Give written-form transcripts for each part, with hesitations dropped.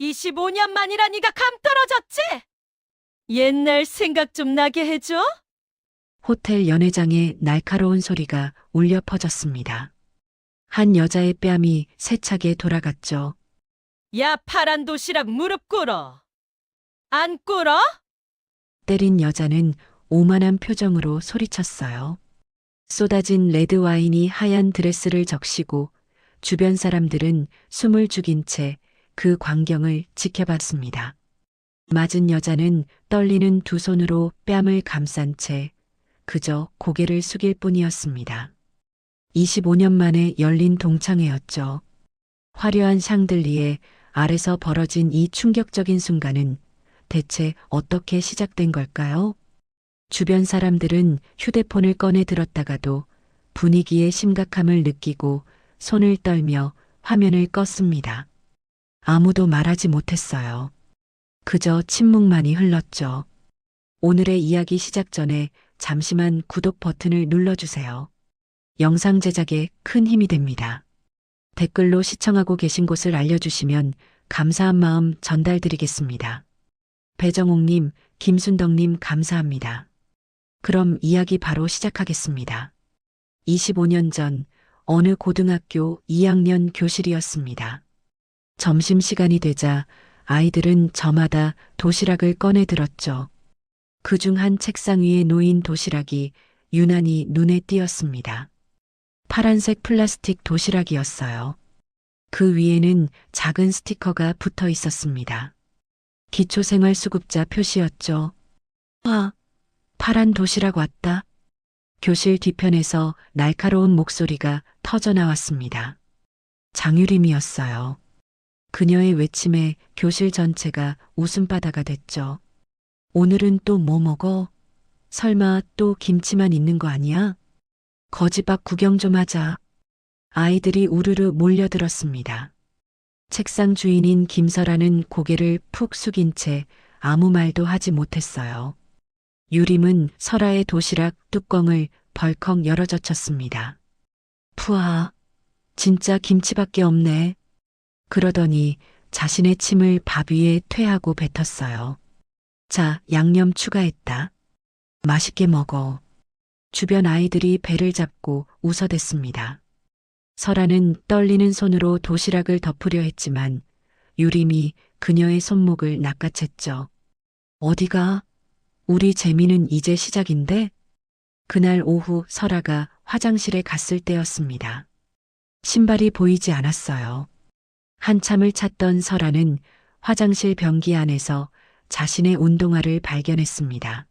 25년 만이라 니가 감 떨어졌지? 옛날 생각 좀 나게 해줘? 호텔 연회장에 날카로운 소리가 울려 퍼졌습니다. 한 여자의 뺨이 세차게 돌아갔죠. 야, 파란 도시락 무릎 꿇어. 안 꿇어? 때린 여자는 오만한 표정으로 소리쳤어요. 쏟아진 레드와인이 하얀 드레스를 적시고 주변 사람들은 숨을 죽인 채 그 광경을 지켜봤습니다. 맞은 여자는 떨리는 두 손으로 뺨을 감싼 채 그저 고개를 숙일 뿐이었습니다. 25년 만에 열린 동창회였죠. 화려한 샹들리에 아래서 벌어진 이 충격적인 순간은 대체 어떻게 시작된 걸까요? 주변 사람들은 휴대폰을 꺼내 들었다가도 분위기의 심각함을 느끼고 손을 떨며 화면을 껐습니다. 아무도 말하지 못했어요. 그저 침묵만이 흘렀죠. 오늘의 이야기 시작 전에 잠시만 구독 버튼을 눌러주세요. 영상 제작에 큰 힘이 됩니다. 댓글로 시청하고 계신 곳을 알려주시면 감사한 마음 전달드리겠습니다. 배정옥님, 김순덕님 감사합니다. 그럼 이야기 바로 시작하겠습니다. 25년 전 어느 고등학교 2학년 교실이었습니다. 점심시간이 되자 아이들은 저마다 도시락을 꺼내 들었죠. 그중 한 책상 위에 놓인 도시락이 유난히 눈에 띄었습니다. 파란색 플라스틱 도시락이었어요. 그 위에는 작은 스티커가 붙어 있었습니다. 기초생활수급자 표시였죠. 와, 파란 도시락 왔다. 교실 뒤편에서 날카로운 목소리가 터져 나왔습니다. 장유림이었어요. 그녀의 외침에 교실 전체가 웃음바다가 됐죠. 오늘은 또 뭐 먹어? 설마 또 김치만 있는 거 아니야? 거지밥 구경 좀 하자. 아이들이 우르르 몰려들었습니다. 책상 주인인 김설아는 고개를 푹 숙인 채 아무 말도 하지 못했어요. 유림은 설아의 도시락 뚜껑을 벌컥 열어젖혔습니다. 푸아, 진짜 김치밖에 없네. 그러더니 자신의 침을 밥 위에 퇴하고 뱉었어요. 자, 양념 추가했다. 맛있게 먹어. 주변 아이들이 배를 잡고 웃어댔습니다. 설아는 떨리는 손으로 도시락을 덮으려 했지만 유림이 그녀의 손목을 낚아챘죠. 어디가? 우리 재미는 이제 시작인데? 그날 오후 설아가 화장실에 갔을 때였습니다. 신발이 보이지 않았어요. 한참을 찾던 설아는 화장실 변기 안에서 자신의 운동화를 발견했습니다.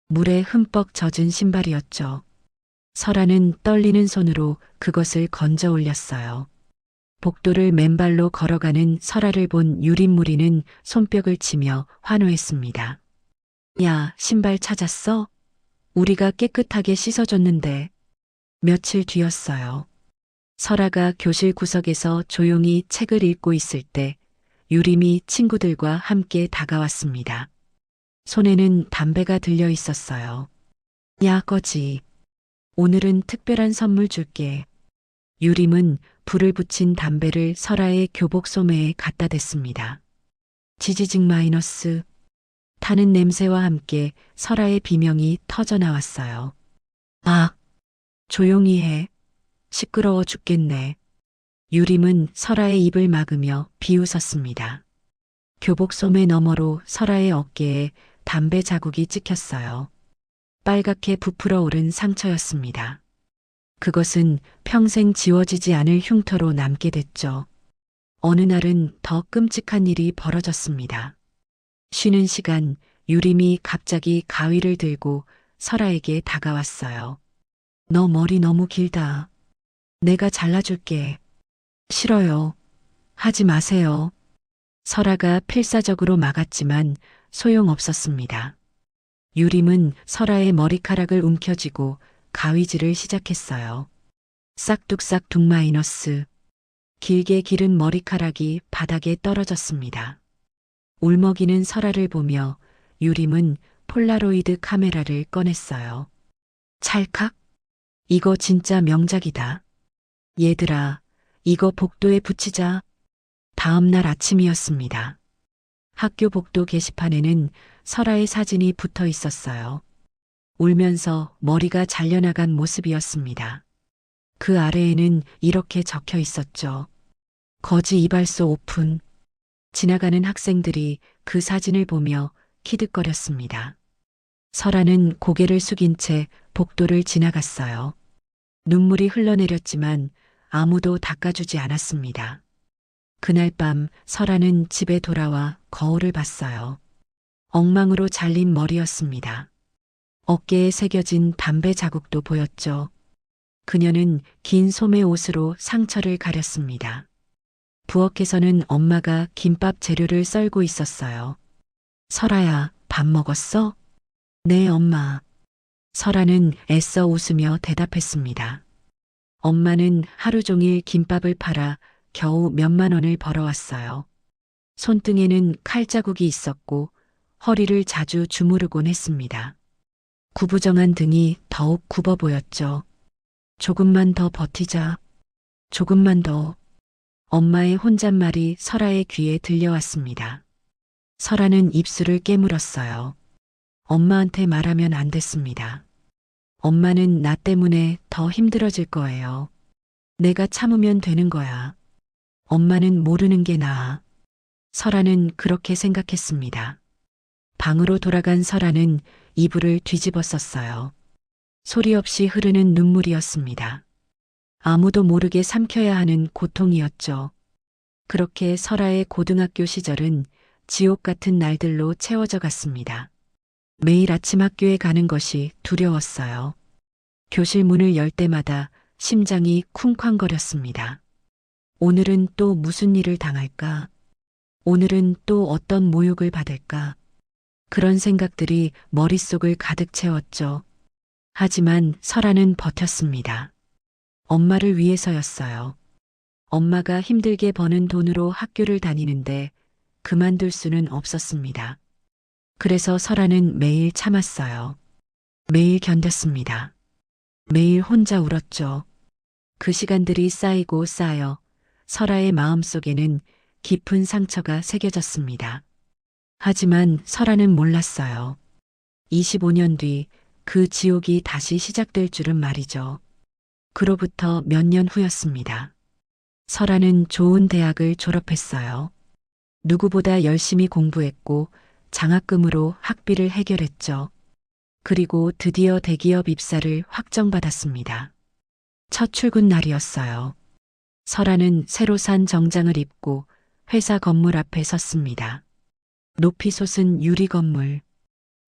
물에 흠뻑 젖은 신발이었죠. 설아는 떨리는 손으로 그것을 건져 올렸어요. 복도를 맨발로 걸어가는 설아를 본 유림무리는 손뼉을 치며 환호했습니다. 야, 신발 찾았어? 우리가 깨끗하게 씻어줬는데. 며칠 뒤였어요. 설아가 교실 구석에서 조용히 책을 읽고 있을 때 유림이 친구들과 함께 다가왔습니다. 손에는 담배가 들려 있었어요. 야, 꺼지. 오늘은 특별한 선물 줄게. 유림은 불을 붙인 담배를 설아의 교복 소매에 갖다 댔습니다. 지지직 마이너스. 타는 냄새와 함께 설아의 비명이 터져 나왔어요. 아, 조용히 해. 시끄러워 죽겠네. 유림은 설아의 입을 막으며 비웃었습니다. 교복 소매 너머로 설아의 어깨에 담배 자국이 찍혔어요. 빨갛게 부풀어 오른 상처였습니다. 그것은 평생 지워지지 않을 흉터로 남게 됐죠. 어느 날은 더 끔찍한 일이 벌어졌습니다. 쉬는 시간 유림이 갑자기 가위를 들고 설아에게 다가왔어요. 너 머리 너무 길다. 내가 잘라줄게. 싫어요. 하지 마세요. 설아가 필사적으로 막았지만 소용없었습니다. 유림은 설아의 머리카락을 움켜쥐고 가위질을 시작했어요. 싹둑싹 둑 마이너스. 길게 기른 머리카락이 바닥에 떨어졌습니다. 울먹이는 설아를 보며 유림은 폴라로이드 카메라를 꺼냈어요. 찰칵? 이거 진짜 명작이다. 얘들아, 이거 복도에 붙이자. 다음 날 아침이었습니다. 학교 복도 게시판에는 설아의 사진이 붙어 있었어요. 울면서 머리가 잘려나간 모습이었습니다. 그 아래에는 이렇게 적혀 있었죠. 거지 이발소 오픈. 지나가는 학생들이 그 사진을 보며 키득거렸습니다. 설아는 고개를 숙인 채 복도를 지나갔어요. 눈물이 흘러내렸지만 아무도 닦아주지 않았습니다. 그날 밤 설아는 집에 돌아와 거울을 봤어요. 엉망으로 잘린 머리였습니다. 어깨에 새겨진 담배 자국도 보였죠. 그녀는 긴 소매 옷으로 상처를 가렸습니다. 부엌에서는 엄마가 김밥 재료를 썰고 있었어요. 설아야, 밥 먹었어? 네, 엄마. 설아는 애써 웃으며 대답했습니다. 엄마는 하루 종일 김밥을 팔아 겨우 몇만 원을 벌어왔어요. 손등에는 칼자국이 있었고 허리를 자주 주무르곤 했습니다. 구부정한 등이 더욱 굽어 보였죠. 조금만 더 버티자. 조금만 더. 엄마의 혼잣말이 설아의 귀에 들려왔습니다. 설아는 입술을 깨물었어요. 엄마한테 말하면 안 됐습니다. 엄마는 나 때문에 더 힘들어질 거예요. 내가 참으면 되는 거야. 엄마는 모르는 게 나아. 설아는 그렇게 생각했습니다. 방으로 돌아간 설아는 이불을 뒤집어 썼어요. 소리 없이 흐르는 눈물이었습니다. 아무도 모르게 삼켜야 하는 고통이었죠. 그렇게 설아의 고등학교 시절은 지옥 같은 날들로 채워져 갔습니다. 매일 아침 학교에 가는 것이 두려웠어요. 교실 문을 열 때마다 심장이 쿵쾅거렸습니다. 오늘은 또 무슨 일을 당할까? 오늘은 또 어떤 모욕을 받을까? 그런 생각들이 머릿속을 가득 채웠죠. 하지만 설아는 버텼습니다. 엄마를 위해서였어요. 엄마가 힘들게 버는 돈으로 학교를 다니는데 그만둘 수는 없었습니다. 그래서 설아는 매일 참았어요. 매일 견뎠습니다. 매일 혼자 울었죠. 그 시간들이 쌓이고 쌓여 설아의 마음속에는 깊은 상처가 새겨졌습니다. 하지만 설아는 몰랐어요. 25년 뒤 그 지옥이 다시 시작될 줄은 말이죠. 그로부터 몇 년 후였습니다. 설아는 좋은 대학을 졸업했어요. 누구보다 열심히 공부했고 장학금으로 학비를 해결했죠. 그리고 드디어 대기업 입사를 확정받았습니다. 첫 출근 날이었어요. 설아는 새로 산 정장을 입고 회사 건물 앞에 섰습니다. 높이 솟은 유리 건물,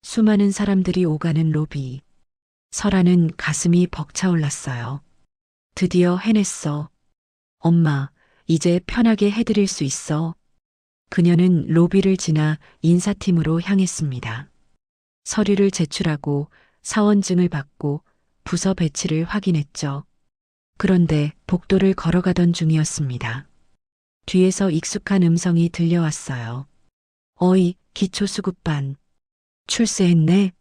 수많은 사람들이 오가는 로비. 설아는 가슴이 벅차올랐어요. 드디어 해냈어. 엄마, 이제 편하게 해드릴 수 있어. 그녀는 로비를 지나 인사팀으로 향했습니다. 서류를 제출하고 사원증을 받고 부서 배치를 확인했죠. 그런데 복도를 걸어가던 중이었습니다. 뒤에서 익숙한 음성이 들려왔어요. 어이, 기초수급반. 출세했네.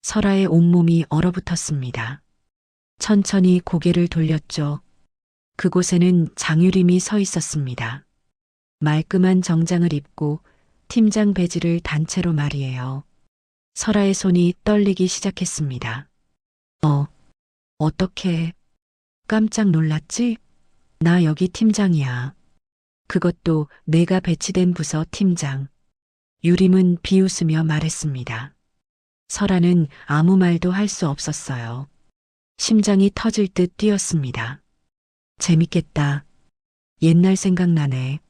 설아의 온몸이 얼어붙었습니다. 천천히 고개를 돌렸죠. 그곳에는 장유림이 서 있었습니다. 말끔한 정장을 입고 팀장 배지를 단체로 말이에요. 설아의 손이 떨리기 시작했습니다. 어떻게? 깜짝 놀랐지? 나 여기 팀장이야. 그것도 내가 배치된 부서 팀장. 유림은 비웃으며 말했습니다. 설아는 아무 말도 할 수 없었어요. 심장이 터질 듯 뛰었습니다. 재밌겠다. 옛날 생각나네.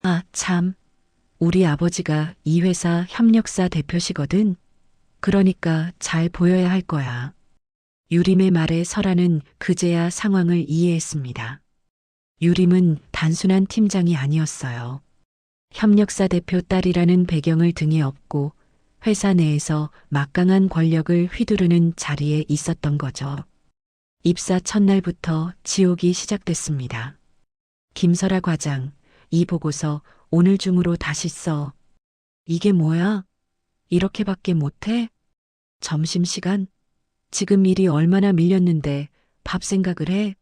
아, 참. 우리 아버지가 이 회사 협력사 대표시거든. 그러니까 잘 보여야 할 거야. 유림의 말에 설아는 그제야 상황을 이해했습니다. 유림은 단순한 팀장이 아니었어요. 협력사 대표 딸이라는 배경을 등에 업고 회사 내에서 막강한 권력을 휘두르는 자리에 있었던 거죠. 입사 첫날부터 지옥이 시작됐습니다. 김설아 과장, 이 보고서 오늘 중으로 다시 써. 이게 뭐야? 이렇게밖에 못해? 점심시간? 지금 일이 얼마나 밀렸는데 밥 생각을 해?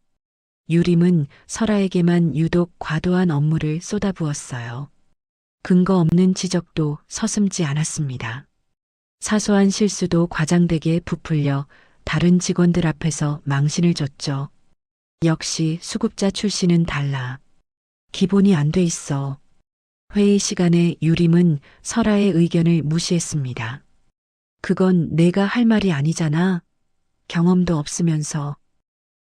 유림은 설아에게만 유독 과도한 업무를 쏟아부었어요. 근거 없는 지적도 서슴지 않았습니다. 사소한 실수도 과장되게 부풀려 다른 직원들 앞에서 망신을 줬죠. 역시 수급자 출신은 달라. 기본이 안 돼 있어. 회의 시간에 유림은 설아의 의견을 무시했습니다. 그건 내가 할 말이 아니잖아. 경험도 없으면서.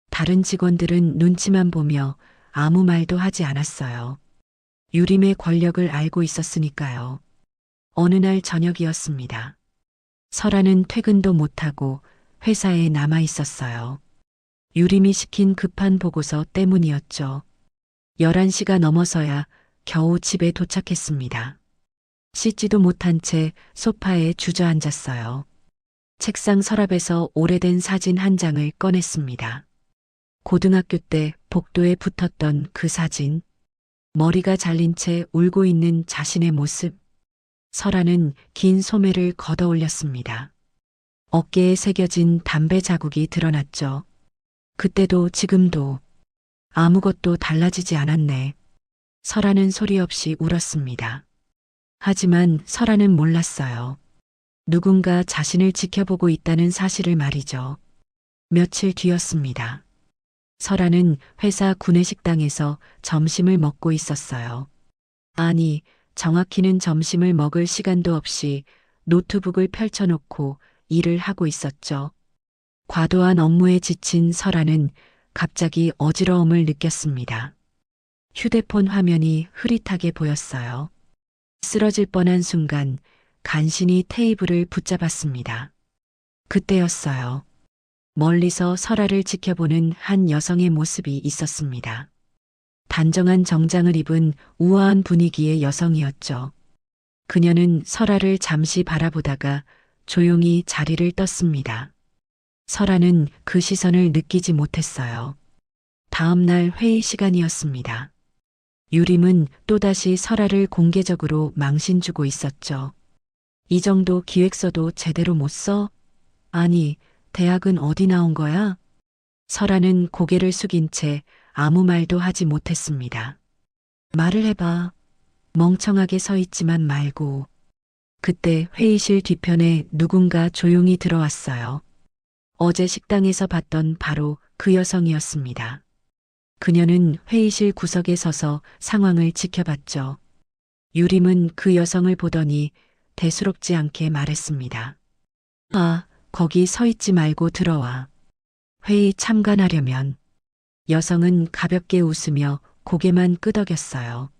다른 직원들은 눈치만 보며 아무 말도 하지 않았어요. 유림의 권력을 알고 있었으니까요. 어느 날 저녁이었습니다. 설아는 퇴근도 못하고 회사에 남아 있었어요. 유림이 시킨 급한 보고서 때문이었죠. 11시가 넘어서야 겨우 집에 도착했습니다. 씻지도 못한 채 소파에 주저앉았어요. 책상 서랍에서 오래된 사진 한 장을 꺼냈습니다. 고등학교 때 복도에 붙었던 그 사진. 머리가 잘린 채 울고 있는 자신의 모습. 설아는 긴 소매를 걷어 올렸습니다. 어깨에 새겨진 담배 자국이 드러났죠. 그때도 지금도 아무것도 달라지지 않았네. 설아는 소리 없이 울었습니다. 하지만 설아는 몰랐어요. 누군가 자신을 지켜보고 있다는 사실을 말이죠. 며칠 뒤였습니다. 설아는 회사 구내식당에서 점심을 먹고 있었어요. 아니, 정확히는 점심을 먹을 시간도 없이 노트북을 펼쳐놓고 일을 하고 있었죠. 과도한 업무에 지친 설아는 갑자기 어지러움을 느꼈습니다. 휴대폰 화면이 흐릿하게 보였어요. 쓰러질 뻔한 순간 간신히 테이블을 붙잡았습니다. 그때였어요. 멀리서 설아를 지켜보는 한 여성의 모습이 있었습니다. 단정한 정장을 입은 우아한 분위기의 여성이었죠. 그녀는 설아를 잠시 바라보다가 조용히 자리를 떴습니다. 설아는 그 시선을 느끼지 못했어요. 다음 날 회의 시간이었습니다. 유림은 또다시 설아를 공개적으로 망신 주고 있었죠. 이 정도 기획서도 제대로 못 써? 아니, 대학은 어디 나온 거야? 설아는 고개를 숙인 채 아무 말도 하지 못했습니다. 말을 해봐. 멍청하게 서 있지만 말고. 그때 회의실 뒤편에 누군가 조용히 들어왔어요. 어제 식당에서 봤던 바로 그 여성이었습니다. 그녀는 회의실 구석에 서서 상황을 지켜봤죠. 유림은 그 여성을 보더니 대수롭지 않게 말했습니다. 아, 거기 서 있지 말고 들어와. 회의 참관하려면. 여성은 가볍게 웃으며 고개만 끄덕였어요.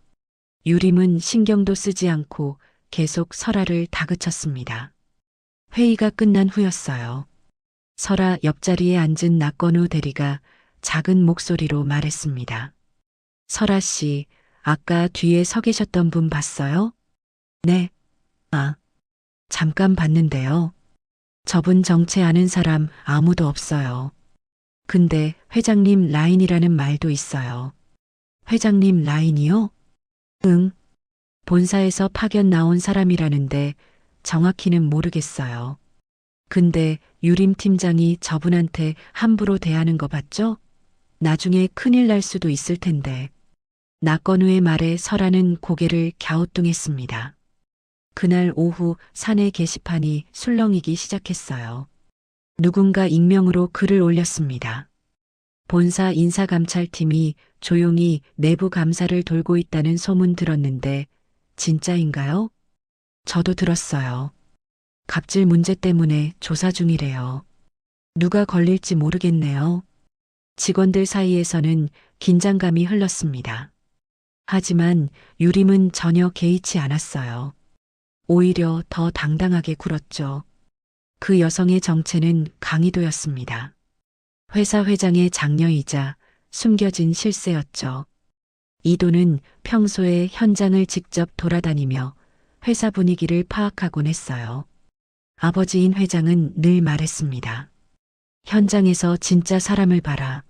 유림은 신경도 쓰지 않고 계속 설아를 다그쳤습니다. 회의가 끝난 후였어요. 설아 옆자리에 앉은 낙건우 대리가 작은 목소리로 말했습니다. 설아 씨, 아까 뒤에 서 계셨던 분 봤어요? 네. 아, 잠깐 봤는데요. 저분 정체 아는 사람 아무도 없어요. 근데 회장님 라인이라는 말도 있어요. 회장님 라인이요? 응. 본사에서 파견 나온 사람이라는데 정확히는 모르겠어요. 근데 유림 팀장이 저분한테 함부로 대하는 거 봤죠? 나중에 큰일 날 수도 있을 텐데. 낙건우의 말에 설아는 고개를 갸우뚱했습니다. 그날 오후 사내 게시판이 술렁이기 시작했어요. 누군가 익명으로 글을 올렸습니다. 본사 인사감찰팀이 조용히 내부 감사를 돌고 있다는 소문 들었는데 진짜인가요? 저도 들었어요. 갑질 문제 때문에 조사 중이래요. 누가 걸릴지 모르겠네요. 직원들 사이에서는 긴장감이 흘렀습니다. 하지만 유림은 전혀 개의치 않았어요. 오히려 더 당당하게 굴었죠. 그 여성의 정체는 강희도였습니다. 회사 회장의 장녀이자 숨겨진 실세였죠. 이도는 평소에 현장을 직접 돌아다니며 회사 분위기를 파악하곤 했어요. 아버지인 회장은 늘 말했습니다. 현장에서 진짜 사람을 봐라.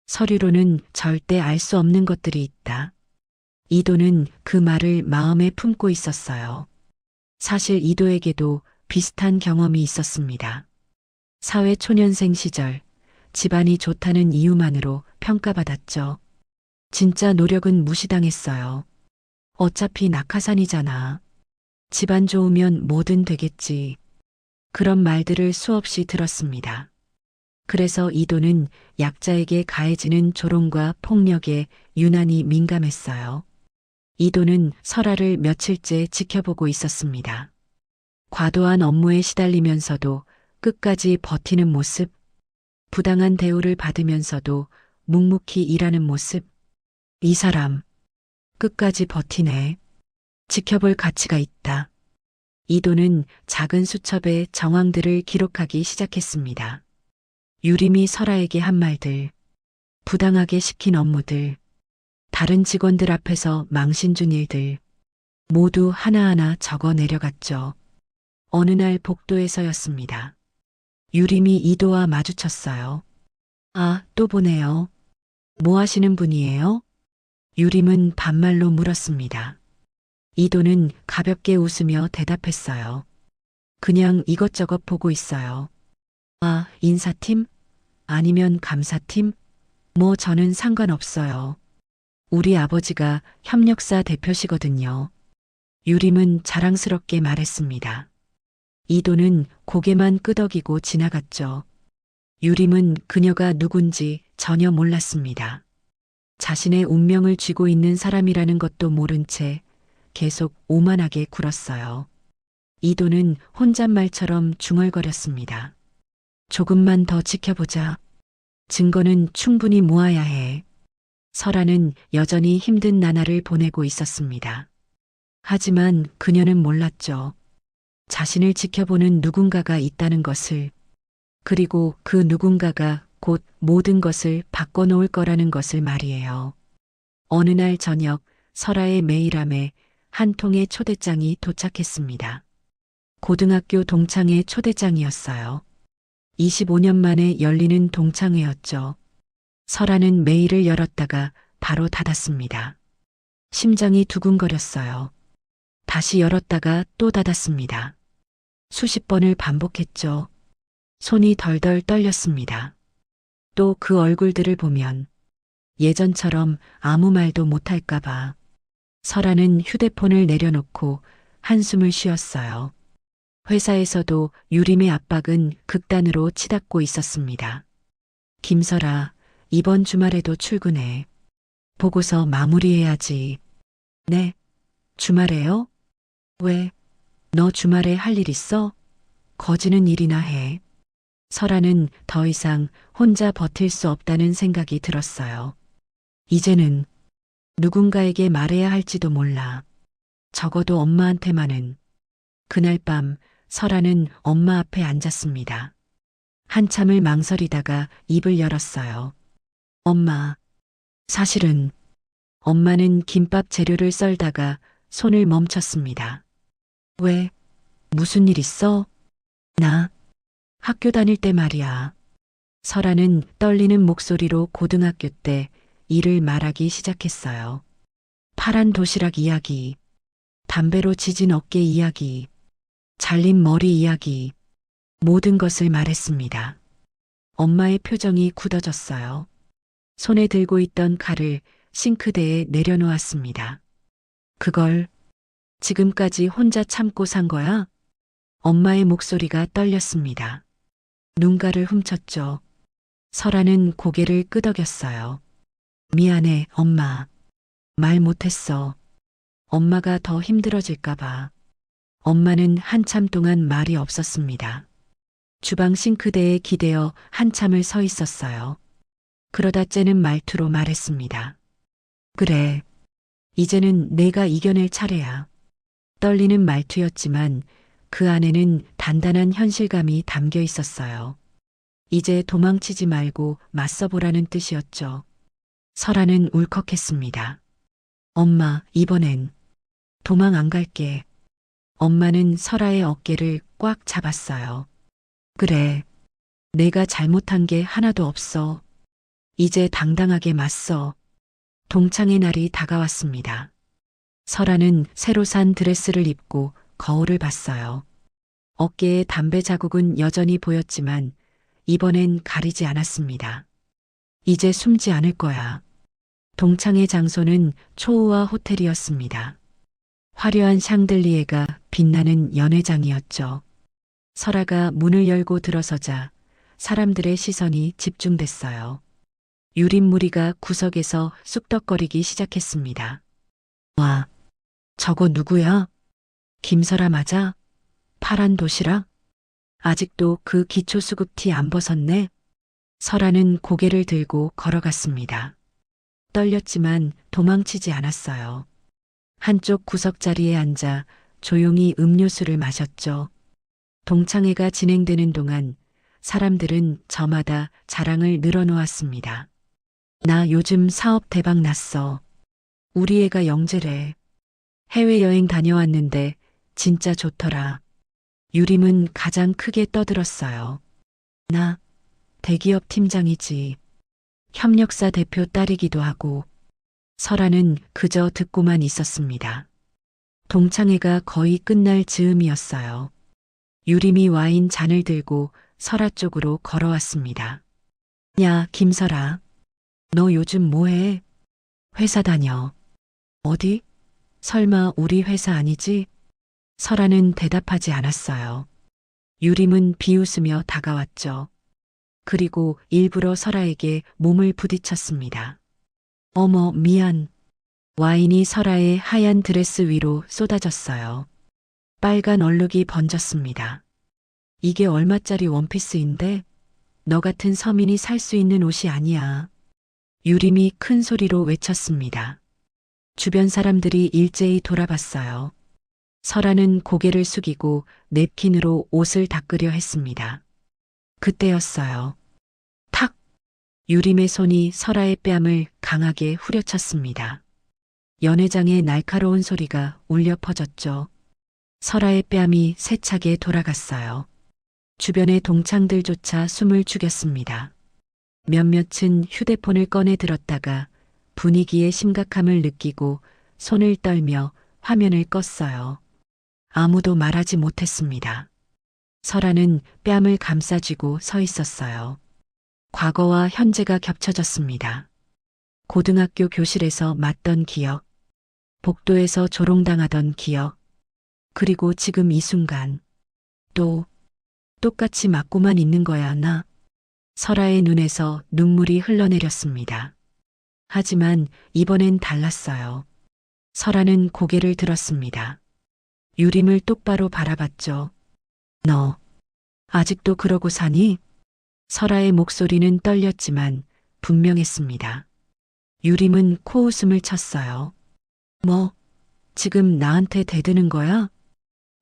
서류로는 절대 알 수 없는 것들이 있다. 이도는 그 말을 마음에 품고 있었어요. 사실 이도에게도 비슷한 경험이 있었습니다. 사회 초년생 시절 집안이 좋다는 이유만으로 평가받았죠. 진짜 노력은 무시당했어요. 어차피 낙하산이잖아. 집안 좋으면 뭐든 되겠지. 그런 말들을 수없이 들었습니다. 그래서 이도는 약자에게 가해지는 조롱과 폭력에 유난히 민감했어요. 이도는 설아를 며칠째 지켜보고 있었습니다. 과도한 업무에 시달리면서도 끝까지 버티는 모습, 부당한 대우를 받으면서도 묵묵히 일하는 모습. 이 사람, 끝까지 버티네. 지켜볼 가치가 있다. 이도는 작은 수첩에 정황들을 기록하기 시작했습니다. 유림이 설아에게 한 말들, 부당하게 시킨 업무들, 다른 직원들 앞에서 망신 준 일들, 모두 하나하나 적어 내려갔죠. 어느 날 복도에서였습니다. 유림이 이도와 마주쳤어요. 아, 또 보네요. 뭐 하시는 분이에요? 유림은 반말로 물었습니다. 이도는 가볍게 웃으며 대답했어요. 그냥 이것저것 보고 있어요. 아, 인사팀? 아니면 감사팀? 뭐 저는 상관없어요. 우리 아버지가 협력사 대표시거든요. 유림은 자랑스럽게 말했습니다. 이도는 고개만 끄덕이고 지나갔죠. 유림은 그녀가 누군지 전혀 몰랐습니다. 자신의 운명을 쥐고 있는 사람이라는 것도 모른 채 계속 오만하게 굴었어요. 이도는 혼잣말처럼 중얼거렸습니다. 조금만 더 지켜보자. 증거는 충분히 모아야 해. 설아는 여전히 힘든 나날을 보내고 있었습니다. 하지만 그녀는 몰랐죠. 자신을 지켜보는 누군가가 있다는 것을, 그리고 그 누군가가 곧 모든 것을 바꿔놓을 거라는 것을 말이에요. 어느 날 저녁 설아의 메일함에 한 통의 초대장이 도착했습니다. 고등학교 동창회 초대장이었어요. 25년 만에 열리는 동창회였죠. 설아는 메일을 열었다가 바로 닫았습니다. 심장이 두근거렸어요. 다시 열었다가 또 닫았습니다. 수십 번을 반복했죠. 손이 덜덜 떨렸습니다. 또 그 얼굴들을 보면 예전처럼 아무 말도 못할까봐. 설아는 휴대폰을 내려놓고 한숨을 쉬었어요. 회사에서도 유림의 압박은 극단으로 치닫고 있었습니다. 김설아, 이번 주말에도 출근해. 보고서 마무리해야지. 네, 주말에요? 왜? 너 주말에 할 일 있어? 거지는 일이나 해. 설아는 더 이상 혼자 버틸 수 없다는 생각이 들었어요. 이제는 누군가에게 말해야 할지도 몰라. 적어도 엄마한테만은. 그날 밤 설아는 엄마 앞에 앉았습니다. 한참을 망설이다가 입을 열었어요. 엄마, 사실은. 엄마는 김밥 재료를 썰다가 손을 멈췄습니다. 왜? 무슨 일 있어? 나 학교 다닐 때 말이야. 설아는 떨리는 목소리로 고등학교 때 일을 말하기 시작했어요. 파란 도시락 이야기, 담배로 지진 어깨 이야기, 잘린 머리 이야기, 모든 것을 말했습니다. 엄마의 표정이 굳어졌어요. 손에 들고 있던 칼을 싱크대에 내려놓았습니다. 그걸 지금까지 혼자 참고 산 거야? 엄마의 목소리가 떨렸습니다. 눈가를 훔쳤죠. 설아는 고개를 끄덕였어요. 미안해, 엄마. 말 못했어. 엄마가 더 힘들어질까봐. 엄마는 한참 동안 말이 없었습니다. 주방 싱크대에 기대어 한참을 서 있었어요. 그러다 째는 말투로 말했습니다. 그래. 이제는 내가 이겨낼 차례야. 떨리는 말투였지만 그 안에는 단단한 현실감이 담겨 있었어요. 이제 도망치지 말고 맞서보라는 뜻이었죠. 설아는 울컥했습니다. 엄마, 이번엔 도망 안 갈게. 엄마는 설아의 어깨를 꽉 잡았어요. 그래. 내가 잘못한 게 하나도 없어. 이제 당당하게 맞서. 동창의 날이 다가왔습니다. 설아는 새로 산 드레스를 입고 거울을 봤어요. 어깨에 담배 자국은 여전히 보였지만 이번엔 가리지 않았습니다. 이제 숨지 않을 거야. 동창의 장소는 초호화 호텔이었습니다. 화려한 샹들리에가 빛나는 연회장이었죠. 설아가 문을 열고 들어서자 사람들의 시선이 집중됐어요. 유린무리가 구석에서 쑥덕거리기 시작했습니다. 와, 저거 누구야? 김설아 맞아? 파란 도시락? 아직도 그 기초수급티 안 벗었네? 설아는 고개를 들고 걸어갔습니다. 떨렸지만 도망치지 않았어요. 한쪽 구석자리에 앉아 조용히 음료수를 마셨죠. 동창회가 진행되는 동안 사람들은 저마다 자랑을 늘어놓았습니다. 나 요즘 사업 대박 났어. 우리 애가 영재래. 해외여행 다녀왔는데 진짜 좋더라. 유림은 가장 크게 떠들었어요. 나 대기업 팀장이지. 협력사 대표 딸이기도 하고. 설아는 그저 듣고만 있었습니다. 동창회가 거의 끝날 즈음이었어요. 유림이 와인 잔을 들고 설아 쪽으로 걸어왔습니다. 야, 김설아. 너 요즘 뭐해? 회사 다녀. 어디? 설마 우리 회사 아니지? 설아는 대답하지 않았어요. 유림은 비웃으며 다가왔죠. 그리고 일부러 설아에게 몸을 부딪혔습니다. 어머, 미안. 와인이 설아의 하얀 드레스 위로 쏟아졌어요. 빨간 얼룩이 번졌습니다. 이게 얼마짜리 원피스인데? 너 같은 서민이 살 수 있는 옷이 아니야. 유림이 큰 소리로 외쳤습니다. 주변 사람들이 일제히 돌아봤어요. 설아는 고개를 숙이고 냅킨으로 옷을 닦으려 했습니다. 그때였어요. 탁! 유림의 손이 설아의 뺨을 강하게 후려쳤습니다. 연회장의 날카로운 소리가 울려 퍼졌죠. 설아의 뺨이 세차게 돌아갔어요. 주변의 동창들조차 숨을 죽였습니다. 몇몇은 휴대폰을 꺼내 들었다가 분위기의 심각함을 느끼고 손을 떨며 화면을 껐어요. 아무도 말하지 못했습니다. 설아는 뺨을 감싸쥐고 서 있었어요. 과거와 현재가 겹쳐졌습니다. 고등학교 교실에서 맞던 기억, 복도에서 조롱당하던 기억, 그리고 지금 이 순간 또 똑같이 맞고만 있는 거야 나. 설아의 눈에서 눈물이 흘러내렸습니다. 하지만 이번엔 달랐어요. 설아는 고개를 들었습니다. 유림을 똑바로 바라봤죠. 너 아직도 그러고 사니? 설아의 목소리는 떨렸지만 분명했습니다. 유림은 코웃음을 쳤어요. 뭐, 지금 나한테 대드는 거야?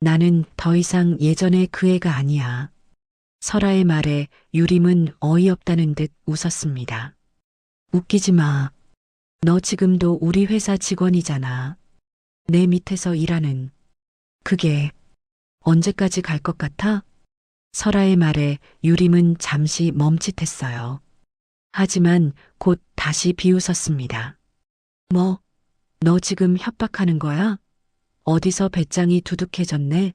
나는 더 이상 예전의 그 애가 아니야. 설아의 말에 유림은 어이없다는 듯 웃었습니다. 웃기지 마. 너 지금도 우리 회사 직원이잖아. 내 밑에서 일하는. 그게 언제까지 갈 것 같아? 설아의 말에 유림은 잠시 멈칫했어요. 하지만 곧 다시 비웃었습니다. 뭐, 너 지금 협박하는 거야? 어디서 배짱이 두둑해졌네?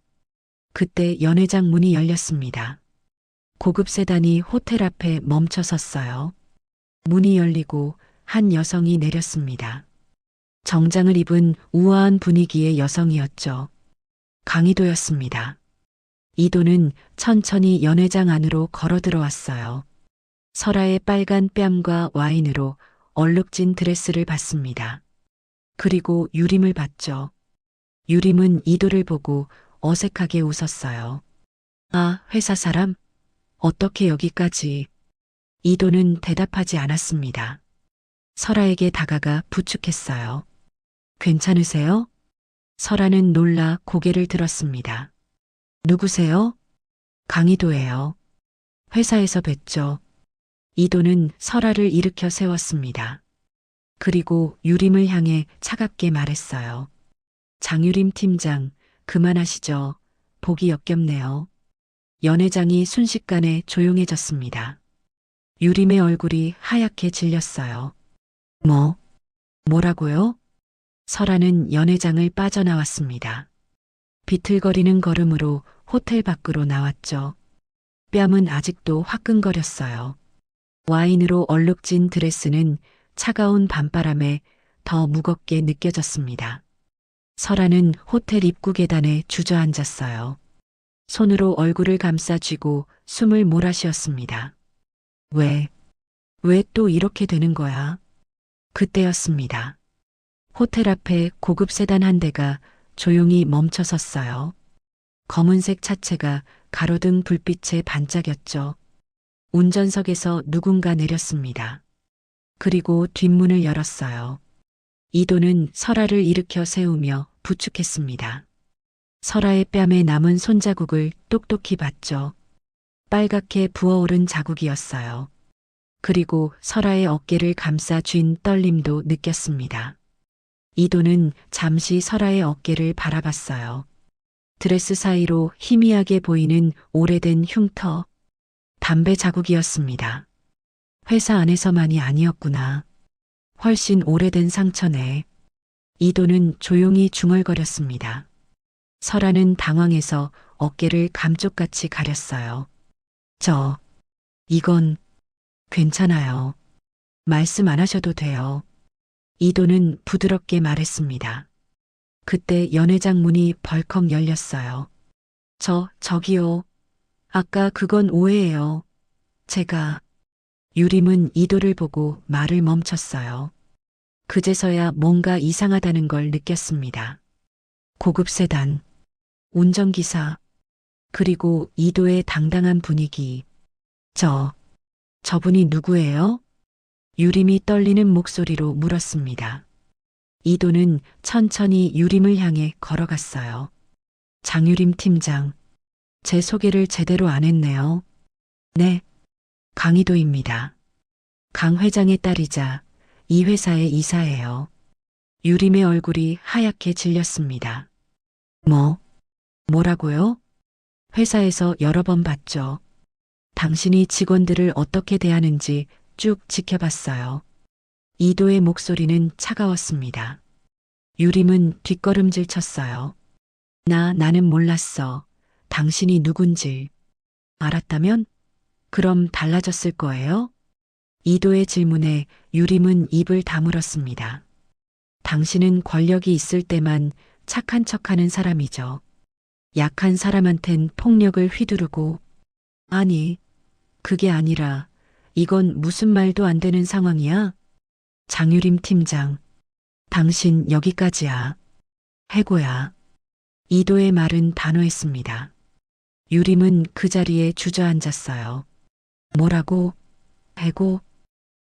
그때 연회장 문이 열렸습니다. 고급 세단이 호텔 앞에 멈춰 섰어요. 문이 열리고 한 여성이 내렸습니다. 정장을 입은 우아한 분위기의 여성이었죠. 강희도였습니다. 이도는 천천히 연회장 안으로 걸어 들어왔어요. 설아의 빨간 뺨과 와인으로 얼룩진 드레스를 봤습니다. 그리고 유림을 봤죠. 유림은 이도를 보고 어색하게 웃었어요. 아, 회사 사람? 어떻게 여기까지? 이도는 대답하지 않았습니다. 설아에게 다가가 부축했어요. 괜찮으세요? 설아는 놀라 고개를 들었습니다. 누구세요? 강희도예요. 회사에서 뵀죠. 이도는 설아를 일으켜 세웠습니다. 그리고 유림을 향해 차갑게 말했어요. 장유림 팀장, 그만하시죠. 보기 역겹네요. 연회장이 순식간에 조용해졌습니다. 유림의 얼굴이 하얗게 질렸어요. 뭐라고요? 설아는 연회장을 빠져나왔습니다. 비틀거리는 걸음으로 호텔 밖으로 나왔죠. 뺨은 아직도 화끈거렸어요. 와인으로 얼룩진 드레스는 차가운 밤바람에 더 무겁게 느껴졌습니다. 설아는 호텔 입구 계단에 주저앉았어요. 손으로 얼굴을 감싸 쥐고 숨을 몰아쉬었습니다. 왜 또 이렇게 되는 거야? 그때였습니다. 호텔 앞에 고급 세단 한 대가 조용히 멈춰 섰어요. 검은색 차체가 가로등 불빛에 반짝였죠. 운전석에서 누군가 내렸습니다. 그리고 뒷문을 열었어요. 이도는 설아를 일으켜 세우며 부축했습니다. 설아의 뺨에 남은 손자국을 똑똑히 봤죠. 빨갛게 부어오른 자국이었어요. 그리고 설아의 어깨를 감싸 쥔 떨림도 느꼈습니다. 이도는 잠시 설아의 어깨를 바라봤어요. 드레스 사이로 희미하게 보이는 오래된 흉터, 담배 자국이었습니다. 회사 안에서만이 아니었구나. 훨씬 오래된 상처네. 이도는 조용히 중얼거렸습니다. 설아는 당황해서 어깨를 감쪽같이 가렸어요. 이건 괜찮아요. 말씀 안 하셔도 돼요. 이도는 부드럽게 말했습니다. 그때 연회장 문이 벌컥 열렸어요. 저기요. 아까 그건 오해예요. 제가. 유림은 이도를 보고 말을 멈췄어요. 그제서야 뭔가 이상하다는 걸 느꼈습니다. 고급 세단, 운전기사, 그리고 이도의 당당한 분위기. 저분이 누구예요? 유림이 떨리는 목소리로 물었습니다. 이도는 천천히 유림을 향해 걸어갔어요. 장유림 팀장, 제 소개를 제대로 안 했네요. 네, 강희도입니다. 강 회장의 딸이자 이 회사의 이사예요. 유림의 얼굴이 하얗게 질렸습니다. 뭐라고요? 회사에서 여러 번 봤죠. 당신이 직원들을 어떻게 대하는지 쭉 지켜봤어요. 이도의 목소리는 차가웠습니다. 유림은 뒷걸음질 쳤어요. 나는 몰랐어. 당신이 누군지. 알았다면? 그럼 달라졌을 거예요? 이도의 질문에 유림은 입을 다물었습니다. 당신은 권력이 있을 때만 착한 척하는 사람이죠. 약한 사람한텐 폭력을 휘두르고. 아니, 그게 아니라 이건 무슨 말도 안 되는 상황이야? 장유림 팀장, 당신 여기까지야. 해고야. 이도의 말은 단호했습니다. 유림은 그 자리에 주저앉았어요. 뭐라고? 해고?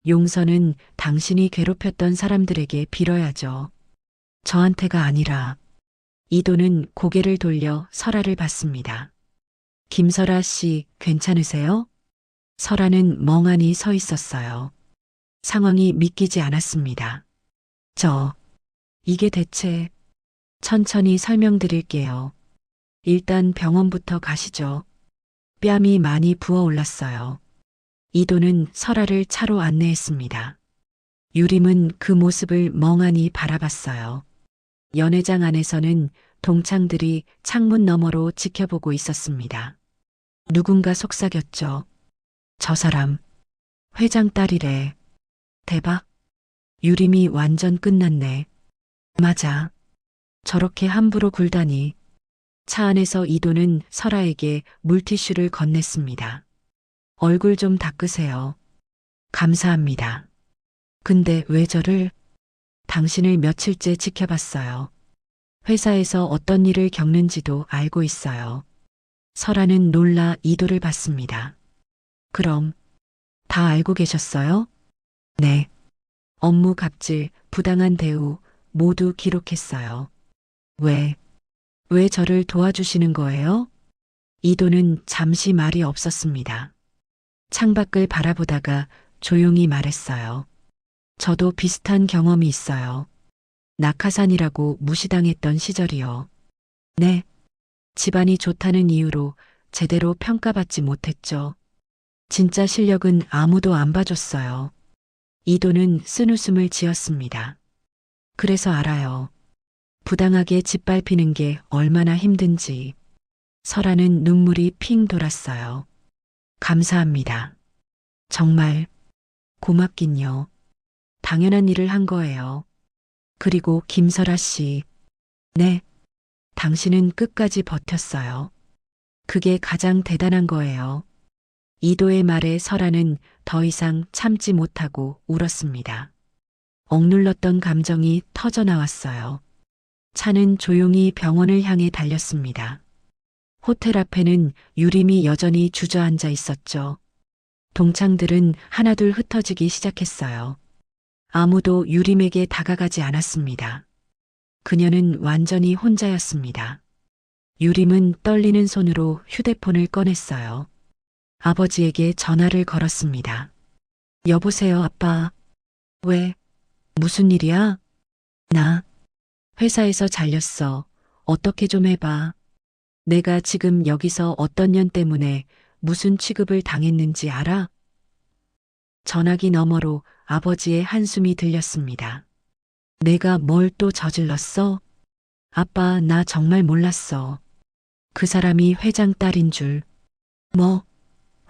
용서는 당신이 괴롭혔던 사람들에게 빌어야죠. 저한테가 아니라. 이도는 고개를 돌려 설아를 봤습니다. 김설아 씨, 괜찮으세요? 설아는 멍하니 서 있었어요. 상황이 믿기지 않았습니다. 이게 대체. 천천히 설명드릴게요. 일단 병원부터 가시죠. 뺨이 많이 부어올랐어요. 이도는 설아를 차로 안내했습니다. 유림은 그 모습을 멍하니 바라봤어요. 연회장 안에서는 동창들이 창문 너머로 지켜보고 있었습니다. 누군가 속삭였죠. 저 사람, 회장 딸이래. 대박. 유림이 완전 끝났네. 맞아. 저렇게 함부로 굴다니. 차 안에서 이도는 설아에게 물티슈를 건넸습니다. 얼굴 좀 닦으세요. 감사합니다. 근데 왜 저를? 당신을 며칠째 지켜봤어요. 회사에서 어떤 일을 겪는지도 알고 있어요. 설아는 놀라 이도를 봤습니다. 그럼 다 알고 계셨어요? 네. 업무 갑질, 부당한 대우 모두 기록했어요. 왜 저를 도와주시는 거예요? 이도는 잠시 말이 없었습니다. 창밖을 바라보다가 조용히 말했어요. 저도 비슷한 경험이 있어요. 낙하산이라고 무시당했던 시절이요. 네. 집안이 좋다는 이유로 제대로 평가받지 못했죠. 진짜 실력은 아무도 안 봐줬어요. 이도는 쓴웃음을 지었습니다. 그래서 알아요. 부당하게 짓밟히는 게 얼마나 힘든지. 설아는 눈물이 핑 돌았어요. 감사합니다. 정말 고맙긴요. 당연한 일을 한 거예요. 그리고 김설아 씨. 네, 당신은 끝까지 버텼어요. 그게 가장 대단한 거예요. 이도의 말에 설아는 더 이상 참지 못하고 울었습니다. 억눌렀던 감정이 터져 나왔어요. 차는 조용히 병원을 향해 달렸습니다. 호텔 앞에는 유림이 여전히 주저앉아 있었죠. 동창들은 하나둘 흩어지기 시작했어요. 아무도 유림에게 다가가지 않았습니다. 그녀는 완전히 혼자였습니다. 유림은 떨리는 손으로 휴대폰을 꺼냈어요. 아버지에게 전화를 걸었습니다. 여보세요, 아빠. 왜? 무슨 일이야? 나 회사에서 잘렸어. 어떻게 좀 해봐. 내가 지금 여기서 어떤 년 때문에 무슨 취급을 당했는지 알아? 전화기 너머로 아버지의 한숨이 들렸습니다. 내가 뭘 또 저질렀어? 아빠, 나 정말 몰랐어. 그 사람이 회장 딸인 줄. 뭐?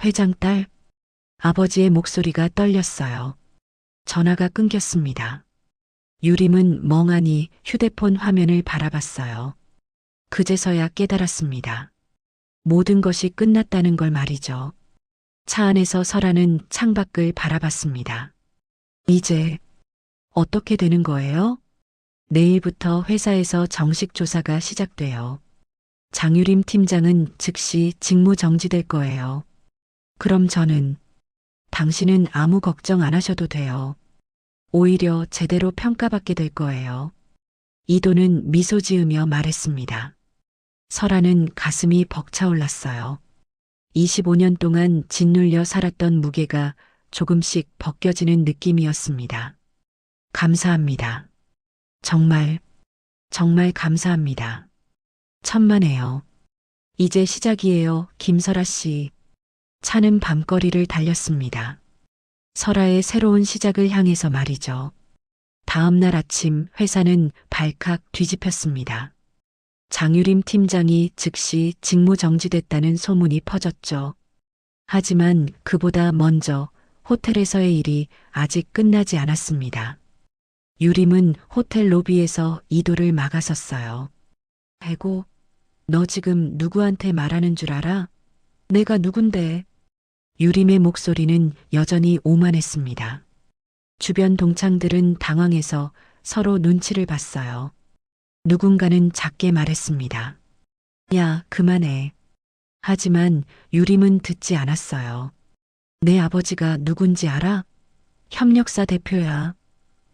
회장 딸? 아버지의 목소리가 떨렸어요. 전화가 끊겼습니다. 유림은 멍하니 휴대폰 화면을 바라봤어요. 그제서야 깨달았습니다. 모든 것이 끝났다는 걸 말이죠. 차 안에서 설아는 창밖을 바라봤습니다. 이제 어떻게 되는 거예요? 내일부터 회사에서 정식 조사가 시작돼요. 장유림 팀장은 즉시 직무 정지될 거예요. 그럼 당신은 아무 걱정 안 하셔도 돼요. 오히려 제대로 평가받게 될 거예요. 이도는 미소 지으며 말했습니다. 설아는 가슴이 벅차올랐어요. 25년 동안 짓눌려 살았던 무게가 조금씩 벗겨지는 느낌이었습니다. 감사합니다. 정말 감사합니다. 천만에요. 이제 시작이에요, 김설아 씨. 차는 밤거리를 달렸습니다. 설아의 새로운 시작을 향해서 말이죠. 다음 날 아침 회사는 발칵 뒤집혔습니다. 장유림 팀장이 즉시 직무 정지됐다는 소문이 퍼졌죠. 하지만 그보다 먼저 호텔에서의 일이 아직 끝나지 않았습니다. 유림은 호텔 로비에서 이도를 막아섰어요. 배고, 너 지금 누구한테 말하는 줄 알아? 내가 누군데? 유림의 목소리는 여전히 오만했습니다. 주변 동창들은 당황해서 서로 눈치를 봤어요. 누군가는 작게 말했습니다. 야, 그만해. 하지만 유림은 듣지 않았어요. 내 아버지가 누군지 알아? 협력사 대표야.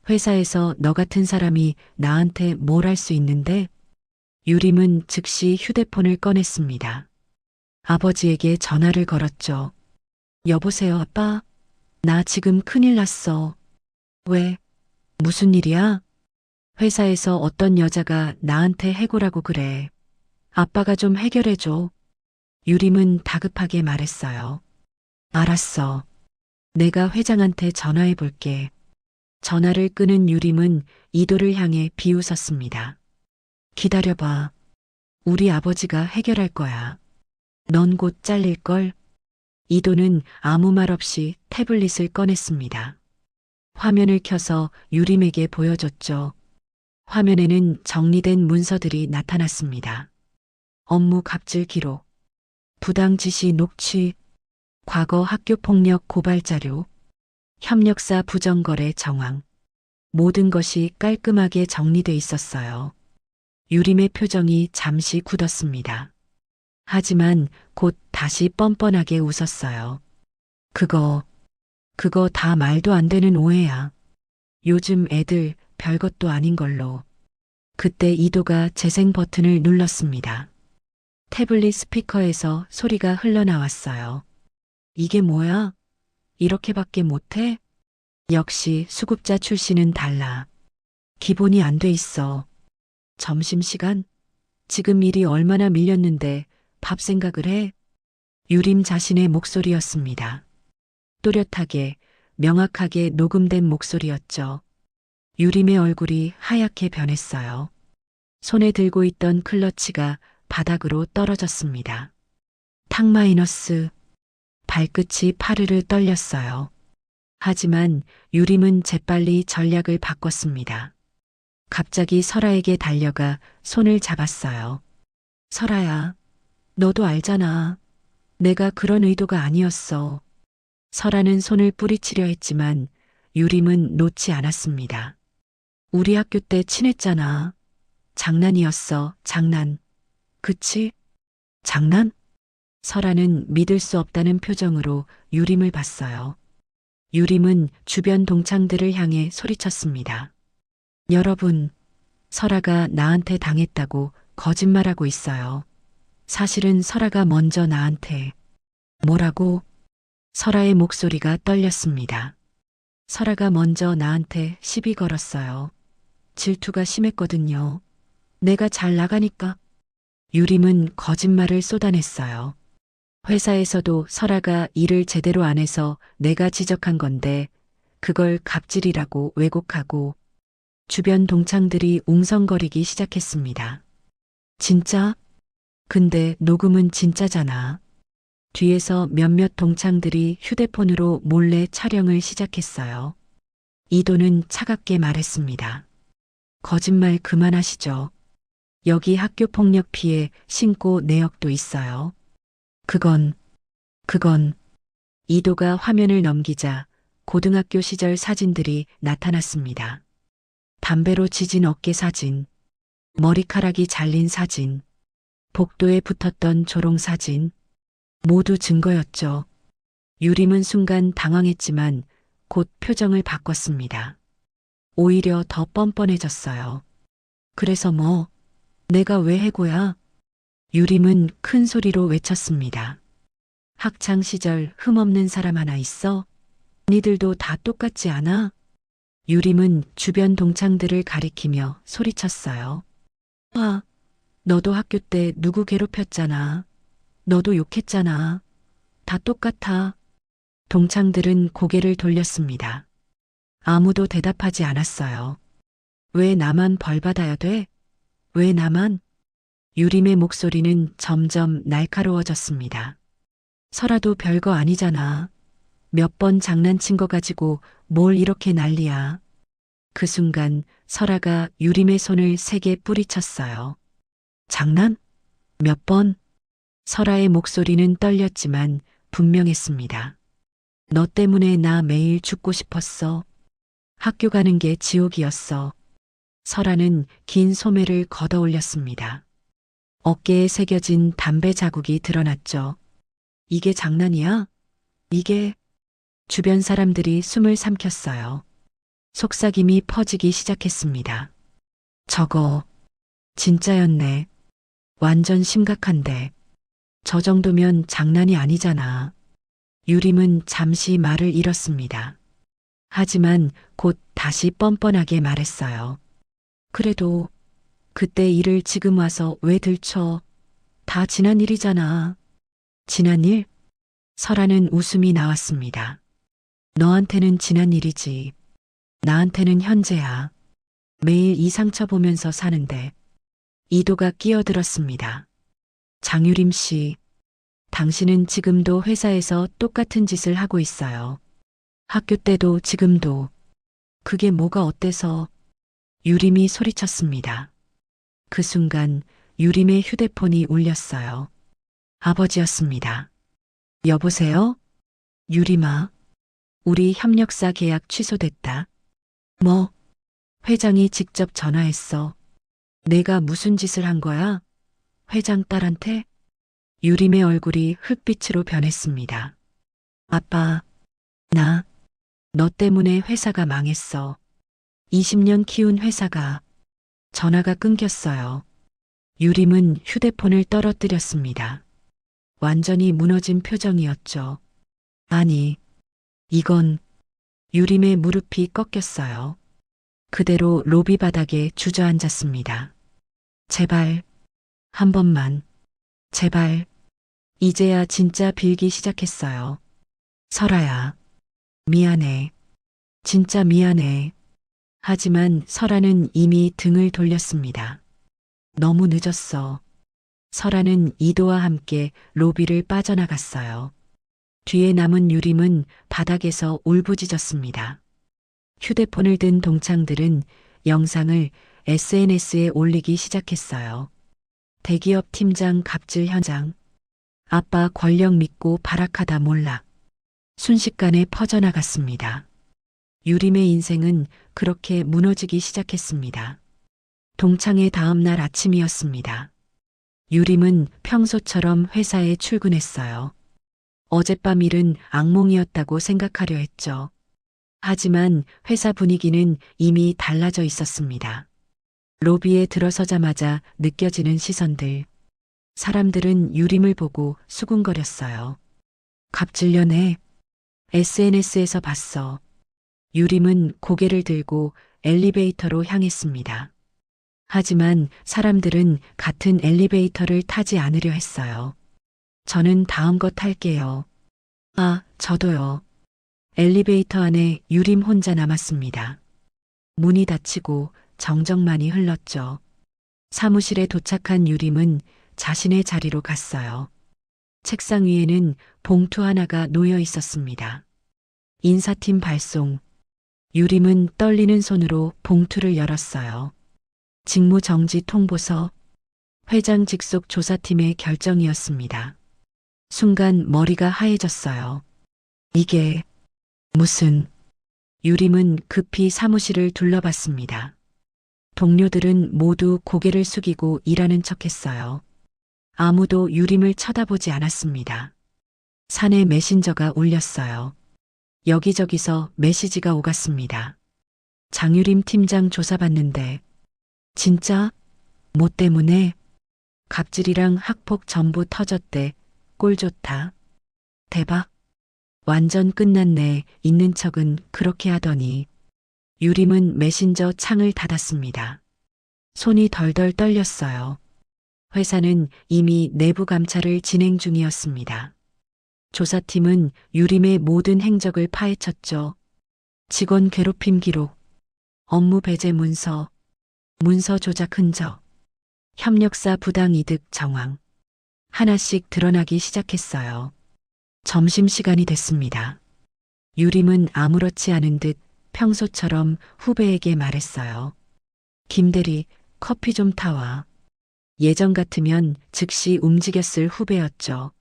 회사에서 너 같은 사람이 나한테 뭘 할 수 있는데? 유림은 즉시 휴대폰을 꺼냈습니다. 아버지에게 전화를 걸었죠. 여보세요, 아빠? 나 지금 큰일 났어. 왜? 무슨 일이야? 회사에서 어떤 여자가 나한테 해고라고 그래. 아빠가 좀 해결해줘. 유림은 다급하게 말했어요. 알았어. 내가 회장한테 전화해 볼게. 전화를 끄는 유림은 이도를 향해 비웃었습니다. 기다려봐. 우리 아버지가 해결할 거야. 넌 곧 잘릴걸? 이도는 아무 말 없이 태블릿을 꺼냈습니다. 화면을 켜서 유림에게 보여줬죠. 화면에는 정리된 문서들이 나타났습니다. 업무 갑질 기록, 부당 지시 녹취, 과거 학교 폭력 고발 자료, 협력사 부정거래 정황. 모든 것이 깔끔하게 정리돼 있었어요. 유림의 표정이 잠시 굳었습니다. 하지만 곧 다시 뻔뻔하게 웃었어요. 그거 다 말도 안 되는 오해야. 요즘 애들 별것도 아닌 걸로. 그때 이도가 재생 버튼을 눌렀습니다. 태블릿 스피커에서 소리가 흘러나왔어요. 이게 뭐야? 이렇게밖에 못해? 역시 수급자 출신은 달라. 기본이 안 돼 있어. 점심시간? 지금 일이 얼마나 밀렸는데 밥 생각을 해? 유림 자신의 목소리였습니다. 또렷하게, 명확하게 녹음된 목소리였죠. 유림의 얼굴이 하얗게 변했어요. 손에 들고 있던 클러치가 바닥으로 떨어졌습니다. 탁 마이너스. 발끝이 파르르 떨렸어요. 하지만 유림은 재빨리 전략을 바꿨습니다. 갑자기 설아에게 달려가 손을 잡았어요. 설아야, 너도 알잖아. 내가 그런 의도가 아니었어. 설아는 손을 뿌리치려 했지만 유림은 놓지 않았습니다. 우리 학교 때 친했잖아. 장난이었어, 장난. 그치? 장난? 설아는 믿을 수 없다는 표정으로 유림을 봤어요. 유림은 주변 동창들을 향해 소리쳤습니다. 여러분, 설아가 나한테 당했다고 거짓말하고 있어요. 사실은 설아가 먼저 나한테 뭐라고? 설아의 목소리가 떨렸습니다. 설아가 먼저 나한테 시비 걸었어요. 질투가 심했거든요. 내가 잘 나가니까. 유림은 거짓말을 쏟아냈어요. 회사에서도 설아가 일을 제대로 안 해서 내가 지적한 건데 그걸 갑질이라고 왜곡하고 주변 동창들이 웅성거리기 시작했습니다. 진짜? 근데 녹음은 진짜잖아. 뒤에서 몇몇 동창들이 휴대폰으로 몰래 촬영을 시작했어요. 이도는 차갑게 말했습니다. 거짓말 그만하시죠. 여기 학교 폭력 피해 신고 내역도 있어요. 그건 이도가 화면을 넘기자 고등학교 시절 사진들이 나타났습니다. 담배로 지진 어깨 사진, 머리카락이 잘린 사진, 복도에 붙었던 조롱 사진, 모두 증거였죠. 유림은 순간 당황했지만 곧 표정을 바꿨습니다. 오히려 더 뻔뻔해졌어요. 그래서 뭐, 내가 왜 해고야? 유림은 큰 소리로 외쳤습니다. 학창 시절 흠없는 사람 하나 있어? 니들도 다 똑같지 않아? 유림은 주변 동창들을 가리키며 소리쳤어요. 아, 너도 학교 때 누구 괴롭혔잖아. 너도 욕했잖아. 다 똑같아. 동창들은 고개를 돌렸습니다. 아무도 대답하지 않았어요. 왜 나만 벌 받아야 돼? 왜 나만? 유림의 목소리는 점점 날카로워졌습니다. 설아도 별거 아니잖아. 몇 번 장난친 거 가지고 뭘 이렇게 난리야. 그 순간 설아가 유림의 손을 세게 뿌리쳤어요. 장난? 몇 번? 설아의 목소리는 떨렸지만 분명했습니다. 너 때문에 나 매일 죽고 싶었어. 학교 가는 게 지옥이었어. 설아는 긴 소매를 걷어 올렸습니다. 어깨에 새겨진 담배 자국이 드러났죠. 이게 장난이야? 이게... 주변 사람들이 숨을 삼켰어요. 속삭임이 퍼지기 시작했습니다. 저거 진짜였네. 완전 심각한데. 저 정도면 장난이 아니잖아. 유림은 잠시 말을 잃었습니다. 하지만 곧 다시 뻔뻔하게 말했어요. 그래도 그때 일을 지금 와서 왜 들춰? 다 지난 일이잖아. 지난 일? 설아는 웃음이 나왔습니다. 너한테는 지난 일이지. 나한테는 현재야. 매일 이 상처 보면서 사는데. 이도가 끼어들었습니다. 장유림 씨, 당신은 지금도 회사에서 똑같은 짓을 하고 있어요. 학교 때도 지금도. 그게 뭐가 어때서? 유림이 소리쳤습니다. 그 순간 유림의 휴대폰이 울렸어요. 아버지였습니다. 여보세요? 유림아, 우리 협력사 계약 취소됐다. 뭐? 회장이 직접 전화했어. 내가 무슨 짓을 한 거야? 회장 딸한테? 유림의 얼굴이 흙빛으로 변했습니다. 아빠, 너 때문에 회사가 망했어. 20년 키운 회사가. 전화가 끊겼어요. 유림은 휴대폰을 떨어뜨렸습니다. 완전히 무너진 표정이었죠. 아니, 이건... 유림의 무릎이 꺾였어요. 그대로 로비 바닥에 주저앉았습니다. 제발, 한 번만, 제발. 이제야 진짜 빌기 시작했어요. 설아야, 미안해. 진짜 미안해. 하지만 설아는 이미 등을 돌렸습니다. 너무 늦었어. 설아는 이도와 함께 로비를 빠져나갔어요. 뒤에 남은 유림은 바닥에서 울부짖었습니다. 휴대폰을 든 동창들은 영상을 SNS에 올리기 시작했어요. 대기업 팀장 갑질 현장. 아빠 권력 믿고 발악하다 몰락. 순식간에 퍼져나갔습니다. 유림의 인생은 그렇게 무너지기 시작했습니다. 동창의 다음 날 아침이었습니다. 유림은 평소처럼 회사에 출근했어요. 어젯밤 일은 악몽이었다고 생각하려 했죠. 하지만 회사 분위기는 이미 달라져 있었습니다. 로비에 들어서자마자 느껴지는 시선들. 사람들은 유림을 보고 수군거렸어요. 갑질려네. SNS에서 봤어. 유림은 고개를 들고 엘리베이터로 향했습니다. 하지만 사람들은 같은 엘리베이터를 타지 않으려 했어요. 저는 다음 거 탈게요. 아, 저도요. 엘리베이터 안에 유림 혼자 남았습니다. 문이 닫히고 정적만이 흘렀죠. 사무실에 도착한 유림은 자신의 자리로 갔어요. 책상 위에는 봉투 하나가 놓여 있었습니다. 인사팀 발송. 유림은 떨리는 손으로 봉투를 열었어요. 직무정지 통보서. 회장 직속 조사팀의 결정이었습니다. 순간 머리가 하얘졌어요. 이게 무슨... 유림은 급히 사무실을 둘러봤습니다. 동료들은 모두 고개를 숙이고 일하는 척했어요. 아무도 유림을 쳐다보지 않았습니다. 사내 메신저가 울렸어요. 여기저기서 메시지가 오갔습니다. 장유림 팀장 조사받는데. 진짜? 뭐 때문에? 갑질이랑 학폭 전부 터졌대. 꼴 좋다. 대박. 완전 끝났네. 있는 척은 그렇게 하더니. 유림은 메신저 창을 닫았습니다. 손이 덜덜 떨렸어요. 회사는 이미 내부 감찰을 진행 중이었습니다. 조사팀은 유림의 모든 행적을 파헤쳤죠. 직원 괴롭힘 기록, 업무 배제 문서, 문서 조작 흔적, 협력사 부당 이득 정황. 하나씩 드러나기 시작했어요. 점심시간이 됐습니다. 유림은 아무렇지 않은 듯 평소처럼 후배에게 말했어요. 김대리, 커피 좀 타와. 예전 같으면 즉시 움직였을 후배였죠.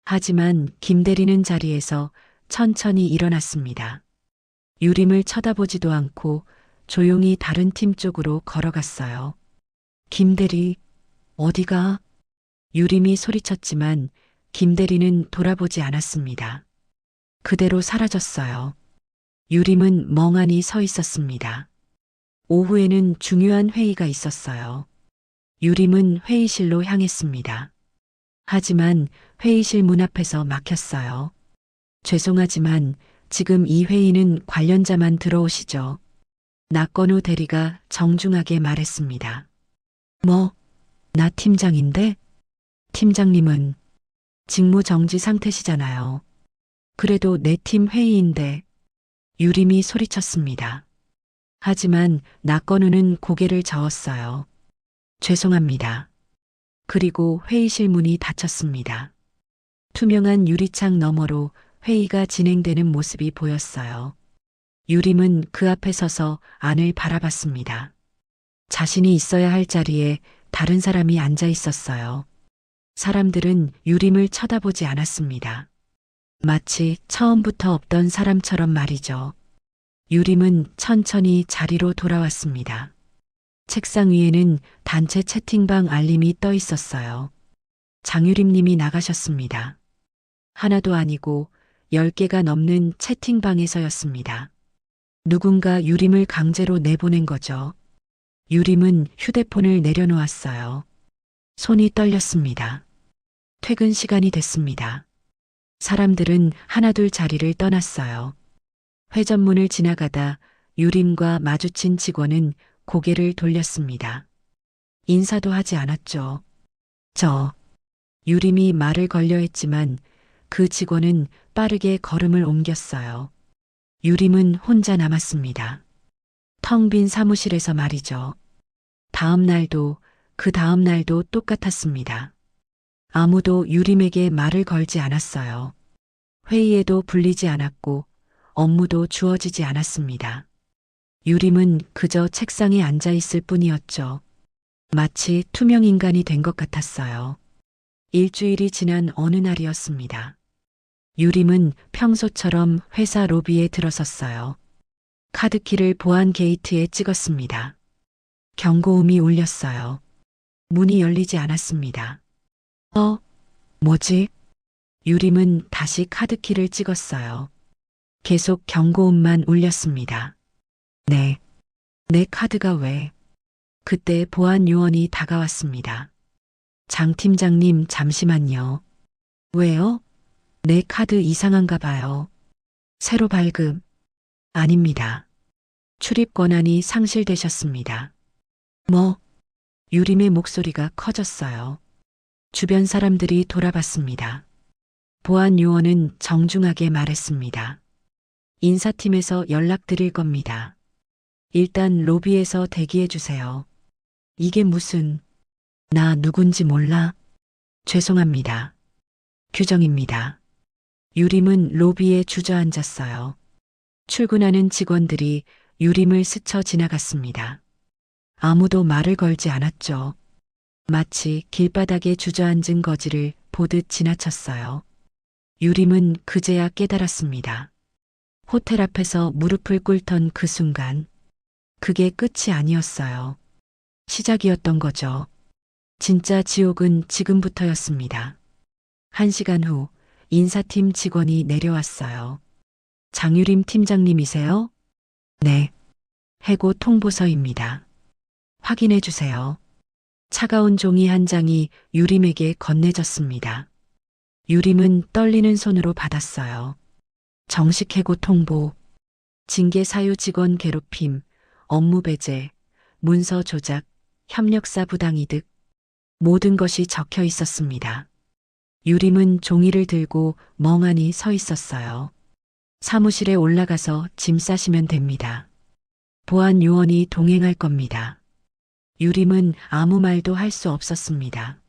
하지만 김대리는 자리에서 천천히 일어났습니다. 유림을 쳐다보지도 않고 조용히 다른 팀 쪽으로 걸어갔어요. 김대리, 어디가? 유림이 소리쳤지만 김대리는 돌아보지 않았습니다. 그대로 사라졌어요. 유림은 멍하니 서 있었습니다. 오후에는 중요한 회의가 있었어요. 유림은 회의실로 향했습니다. 하지만 회의실 문 앞에서 막혔어요. 죄송하지만 지금 이 회의는 관련자만 들어오시죠. 낙건우 대리가 정중하게 말했습니다. 뭐, 나 팀장인데? 팀장님은 직무정지 상태시잖아요. 그래도 내 팀 회의인데. 유림이 소리쳤습니다. 하지만 낙건우는 고개를 저었어요. 죄송합니다. 그리고 회의실 문이 닫혔습니다. 투명한 유리창 너머로 회의가 진행되는 모습이 보였어요. 유림은 그 앞에 서서 안을 바라봤습니다. 자신이 있어야 할 자리에 다른 사람이 앉아 있었어요. 사람들은 유림을 쳐다보지 않았습니다. 마치 처음부터 없던 사람처럼 말이죠. 유림은 천천히 자리로 돌아왔습니다. 책상 위에는 단체 채팅방 알림이 떠 있었어요. 장유림 님이 나가셨습니다. 하나도 아니고 10개가 넘는 채팅방에서였습니다. 누군가 유림을 강제로 내보낸 거죠. 유림은 휴대폰을 내려놓았어요. 손이 떨렸습니다. 퇴근 시간이 됐습니다. 사람들은 하나둘 자리를 떠났어요. 회전문을 지나가다 유림과 마주친 직원은 고개를 돌렸습니다. 인사도 하지 않았죠. 유림이 말을 걸려 했지만 그 직원은 빠르게 걸음을 옮겼어요. 유림은 혼자 남았습니다. 텅 빈 사무실에서 말이죠. 다음 날도 그 다음 날도 똑같았습니다. 아무도 유림에게 말을 걸지 않았어요. 회의에도 불리지 않았고 업무도 주어지지 않았습니다. 유림은 그저 책상에 앉아 있을 뿐이었죠. 마치 투명 인간이 된 것 같았어요. 일주일이 지난 어느 날이었습니다. 유림은 평소처럼 회사 로비에 들어섰어요. 카드키를 보안 게이트에 찍었습니다. 경고음이 울렸어요. 문이 열리지 않았습니다. 뭐지? 유림은 다시 카드키를 찍었어요. 계속 경고음만 울렸습니다. 네. 내 카드가 왜? 그때 보안 요원이 다가왔습니다. 장 팀장님, 잠시만요. 왜요? 내 카드 이상한가 봐요. 새로 발급. 아닙니다. 출입 권한이 상실되셨습니다. 뭐? 유림의 목소리가 커졌어요. 주변 사람들이 돌아봤습니다. 보안 요원은 정중하게 말했습니다. 인사팀에서 연락드릴 겁니다. 일단 로비에서 대기해 주세요. 이게 무슨, 나 누군지 몰라? 죄송합니다. 규정입니다. 유림은 로비에 주저앉았어요. 출근하는 직원들이 유림을 스쳐 지나갔습니다. 아무도 말을 걸지 않았죠. 마치 길바닥에 주저앉은 거지를 보듯 지나쳤어요. 유림은 그제야 깨달았습니다. 호텔 앞에서 무릎을 꿇던 그 순간, 그게 끝이 아니었어요. 시작이었던 거죠. 진짜 지옥은 지금부터였습니다. 1시간 후 인사팀 직원이 내려왔어요. 장유림 팀장님이세요? 네. 해고 통보서입니다. 확인해 주세요. 차가운 종이 한 장이 유림에게 건네졌습니다. 유림은 떨리는 손으로 받았어요. 정식 해고 통보, 징계 사유 직원 괴롭힘, 업무 배제, 문서 조작, 협력사 부당이득, 모든 것이 적혀 있었습니다. 유림은 종이를 들고 멍하니 서 있었어요. 사무실에 올라가서 짐 싸시면 됩니다. 보안 요원이 동행할 겁니다. 유림은 아무 말도 할 수 없었습니다.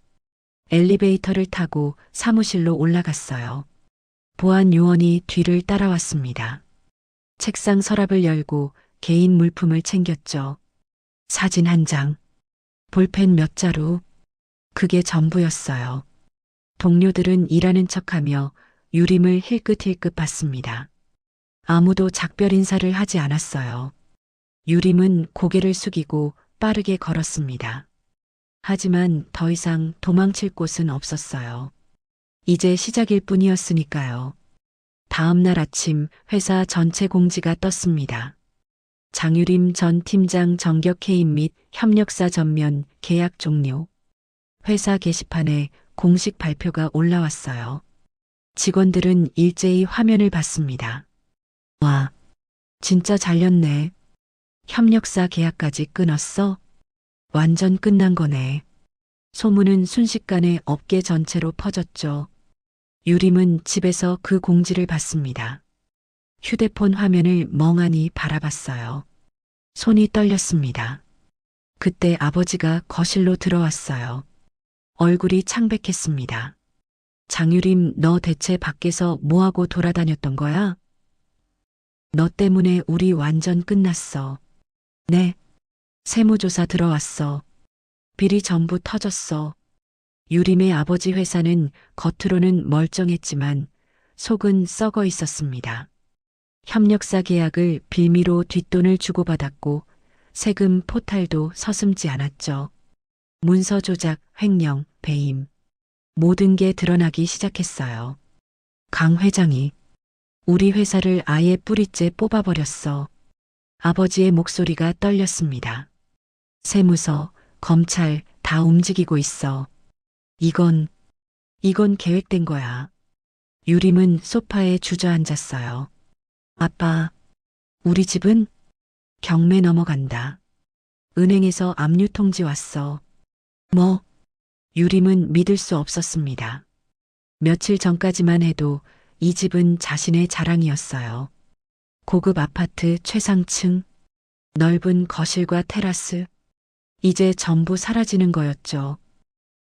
엘리베이터를 타고 사무실로 올라갔어요. 보안 요원이 뒤를 따라왔습니다. 책상 서랍을 열고 개인 물품을 챙겼죠. 사진 한 장, 볼펜 몇 자루, 그게 전부였어요. 동료들은 일하는 척하며 유림을 힐끗힐끗 봤습니다. 아무도 작별 인사를 하지 않았어요. 유림은 고개를 숙이고 빠르게 걸었습니다. 하지만 더 이상 도망칠 곳은 없었어요. 이제 시작일 뿐이었으니까요. 다음 날 아침 회사 전체 공지가 떴습니다. 장유림 전 팀장 정격 해임 및 협력사 전면 계약 종료. 회사 게시판에 공식 발표가 올라왔어요. 직원들은 일제히 화면을 봤습니다. 와, 진짜 잘렸네. 협력사 계약까지 끊었어? 완전 끝난 거네. 소문은 순식간에 업계 전체로 퍼졌죠. 유림은 집에서 그 공지를 봤습니다. 휴대폰 화면을 멍하니 바라봤어요. 손이 떨렸습니다. 그때 아버지가 거실로 들어왔어요. 얼굴이 창백했습니다. 장유림, 너 대체 밖에서 뭐하고 돌아다녔던 거야? 너 때문에 우리 완전 끝났어. 네. 세무조사 들어왔어. 비리 전부 터졌어. 유림의 아버지 회사는 겉으로는 멀쩡했지만 속은 썩어 있었습니다. 협력사 계약을 빌미로 뒷돈을 주고받았고 세금 포탈도 서슴지 않았죠. 문서 조작, 횡령, 배임. 모든 게 드러나기 시작했어요. 강 회장이 우리 회사를 아예 뿌리째 뽑아버렸어. 아버지의 목소리가 떨렸습니다. 세무서, 검찰 다 움직이고 있어. 이건 계획된 거야. 유림은 소파에 주저앉았어요. 아빠, 우리 집은 경매 넘어간다. 은행에서 압류 통지 왔어. 뭐? 유림은 믿을 수 없었습니다. 며칠 전까지만 해도 이 집은 자신의 자랑이었어요. 고급 아파트 최상층, 넓은 거실과 테라스. 이제 전부 사라지는 거였죠.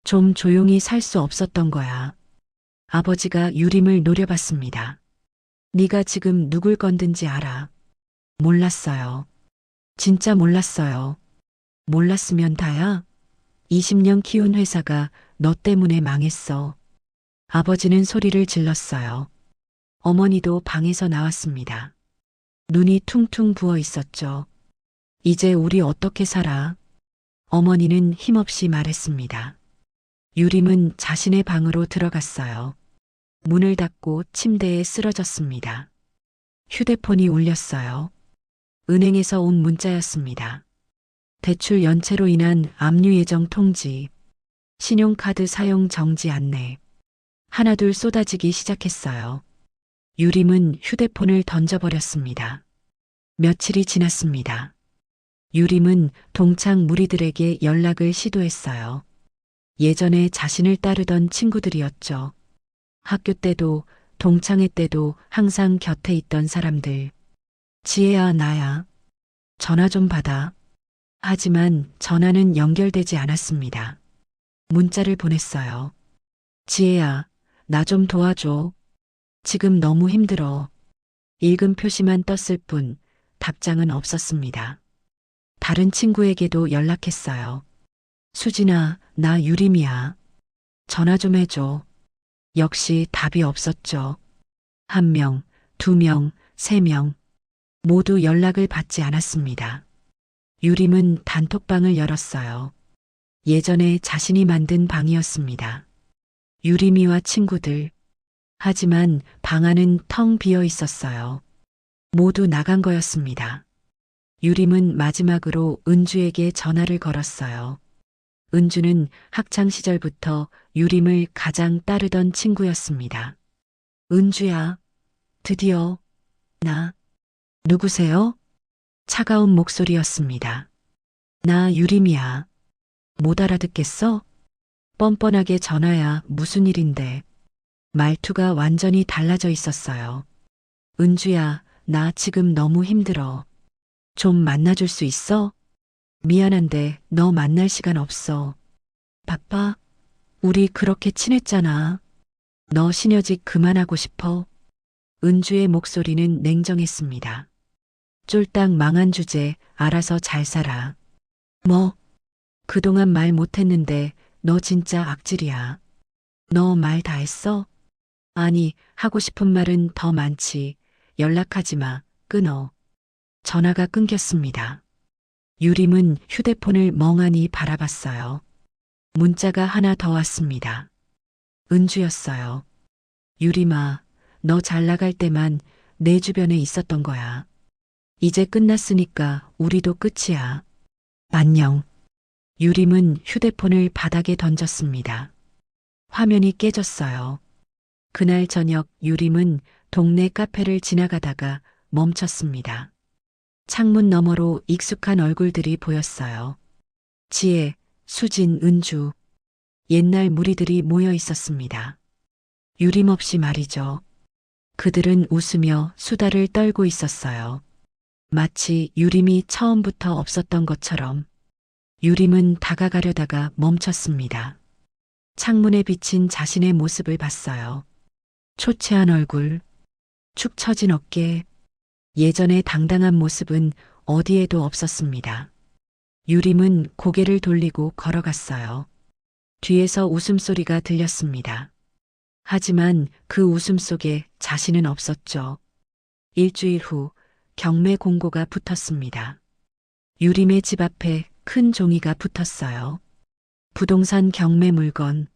좀 조용히 살 수 없었던 거야. 아버지가 유림을 노려봤습니다. 네가 지금 누굴 건든지 알아? 몰랐어요. 진짜 몰랐어요. 몰랐으면 다야? 20년 키운 회사가 너 때문에 망했어. 아버지는 소리를 질렀어요. 어머니도 방에서 나왔습니다. 눈이 퉁퉁 부어 있었죠. 이제 우리 어떻게 살아? 어머니는 힘없이 말했습니다. 유림은 자신의 방으로 들어갔어요. 문을 닫고 침대에 쓰러졌습니다. 휴대폰이 울렸어요. 은행에서 온 문자였습니다. 대출 연체로 인한 압류 예정 통지, 신용카드 사용 정지 안내. 하나둘 쏟아지기 시작했어요. 유림은 휴대폰을 던져버렸습니다. 며칠이 지났습니다. 유림은 동창 무리들에게 연락을 시도했어요. 예전에 자신을 따르던 친구들이었죠. 학교 때도 동창회 때도 항상 곁에 있던 사람들. 지혜야, 나야. 전화 좀 받아. 하지만 전화는 연결되지 않았습니다. 문자를 보냈어요. 지혜야, 나 좀 도와줘. 지금 너무 힘들어. 읽은 표시만 떴을 뿐 답장은 없었습니다. 다른 친구에게도 연락했어요. 수진아, 나 유림이야. 전화 좀 해줘. 역시 답이 없었죠. 1명, 2명, 3명. 모두 연락을 받지 않았습니다. 유림은 단톡방을 열었어요. 예전에 자신이 만든 방이었습니다. 유림이와 친구들. 하지만 방 안은 텅 비어 있었어요. 모두 나간 거였습니다. 유림은 마지막으로 은주에게 전화를 걸었어요. 은주는 학창 시절부터 유림을 가장 따르던 친구였습니다. 은주야, 드디어, 나, 누구세요? 차가운 목소리였습니다. 나 유림이야. 못 알아듣겠어? 뻔뻔하게 전화야, 무슨 일인데. 말투가 완전히 달라져 있었어요. 은주야, 나 지금 너무 힘들어. 좀 만나줄 수 있어? 미안한데 너 만날 시간 없어. 바빠? 우리 그렇게 친했잖아. 너 신여직 그만하고 싶어? 은주의 목소리는 냉정했습니다. 쫄딱 망한 주제 알아서 잘 살아. 뭐? 그동안 말 못했는데 너 진짜 악질이야. 너 말 다 했어? 아니, 하고 싶은 말은 더 많지. 연락하지 마. 끊어. 전화가 끊겼습니다. 유림은 휴대폰을 멍하니 바라봤어요. 문자가 하나 더 왔습니다. 은주였어요. 유림아, 너 잘 나갈 때만 내 주변에 있었던 거야. 이제 끝났으니까 우리도 끝이야. 안녕. 유림은 휴대폰을 바닥에 던졌습니다. 화면이 깨졌어요. 그날 저녁 유림은 동네 카페를 지나가다가 멈췄습니다. 창문 너머로 익숙한 얼굴들이 보였어요. 지혜, 수진, 은주. 옛날 무리들이 모여 있었습니다. 유림 없이 말이죠. 그들은 웃으며 수다를 떨고 있었어요. 마치 유림이 처음부터 없었던 것처럼. 유림은 다가가려다가 멈췄습니다. 창문에 비친 자신의 모습을 봤어요. 초췌한 얼굴, 축 처진 어깨, 예전의 당당한 모습은 어디에도 없었습니다. 유림은 고개를 돌리고 걸어갔어요. 뒤에서 웃음소리가 들렸습니다. 하지만 그 웃음 속에 자신은 없었죠. 일주일 후 경매 공고가 붙었습니다. 유림의 집 앞에 큰 종이가 붙었어요. 부동산 경매 물건.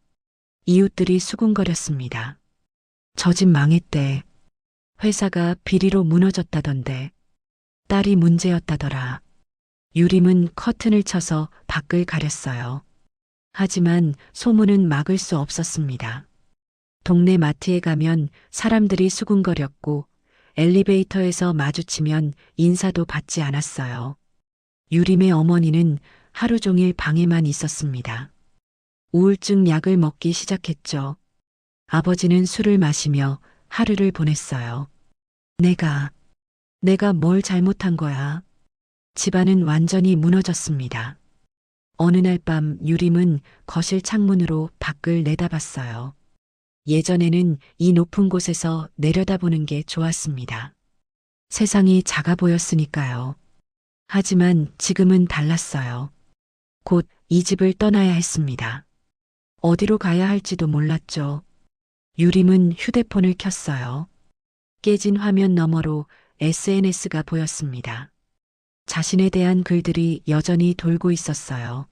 이웃들이 수군거렸습니다. 저 집 망했대. 회사가 비리로 무너졌다던데. 딸이 문제였다더라. 유림은 커튼을 쳐서 밖을 가렸어요. 하지만 소문은 막을 수 없었습니다. 동네 마트에 가면 사람들이 수군거렸고 엘리베이터에서 마주치면 인사도 받지 않았어요. 유림의 어머니는 하루 종일 방에만 있었습니다. 우울증 약을 먹기 시작했죠. 아버지는 술을 마시며 하루를 보냈어요. 내가 뭘 잘못한 거야? 집안은 완전히 무너졌습니다. 어느 날 밤 유림은 거실 창문으로 밖을 내다봤어요. 예전에는 이 높은 곳에서 내려다보는 게 좋았습니다. 세상이 작아 보였으니까요. 하지만 지금은 달랐어요. 곧 이 집을 떠나야 했습니다. 어디로 가야 할지도 몰랐죠. 유림은 휴대폰을 켰어요. 깨진 화면 너머로 SNS가 보였습니다. 자신에 대한 글들이 여전히 돌고 있었어요.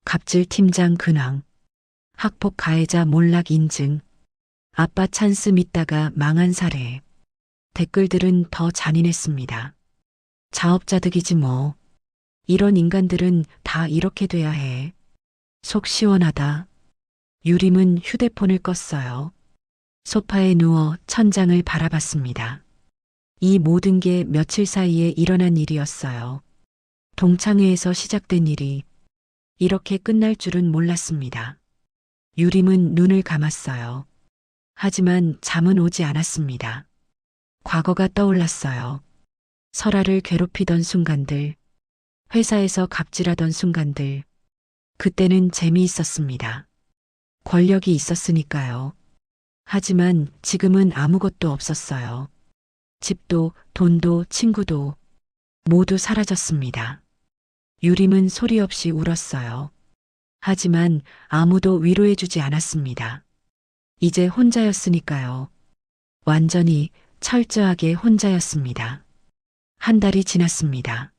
갑질 팀장 근황, 학폭 가해자 몰락 인증, 아빠 찬스 믿다가 망한 사례. 댓글들은 더 잔인했습니다. 자업자득이지 뭐. 이런 인간들은 다 이렇게 돼야 해. 속 시원하다. 유림은 휴대폰을 껐어요. 소파에 누워 천장을 바라봤습니다. 이 모든 게 며칠 사이에 일어난 일이었어요. 동창회에서 시작된 일이 이렇게 끝날 줄은 몰랐습니다. 유림은 눈을 감았어요. 하지만 잠은 오지 않았습니다. 과거가 떠올랐어요. 설아를 괴롭히던 순간들, 회사에서 갑질하던 순간들, 그때는 재미있었습니다. 권력이 있었으니까요. 하지만 지금은 아무것도 없었어요. 집도, 돈도, 친구도 모두 사라졌습니다. 유림은 소리 없이 울었어요. 하지만 아무도 위로해주지 않았습니다. 이제 혼자였으니까요. 완전히 철저하게 혼자였습니다. 한 달이 지났습니다.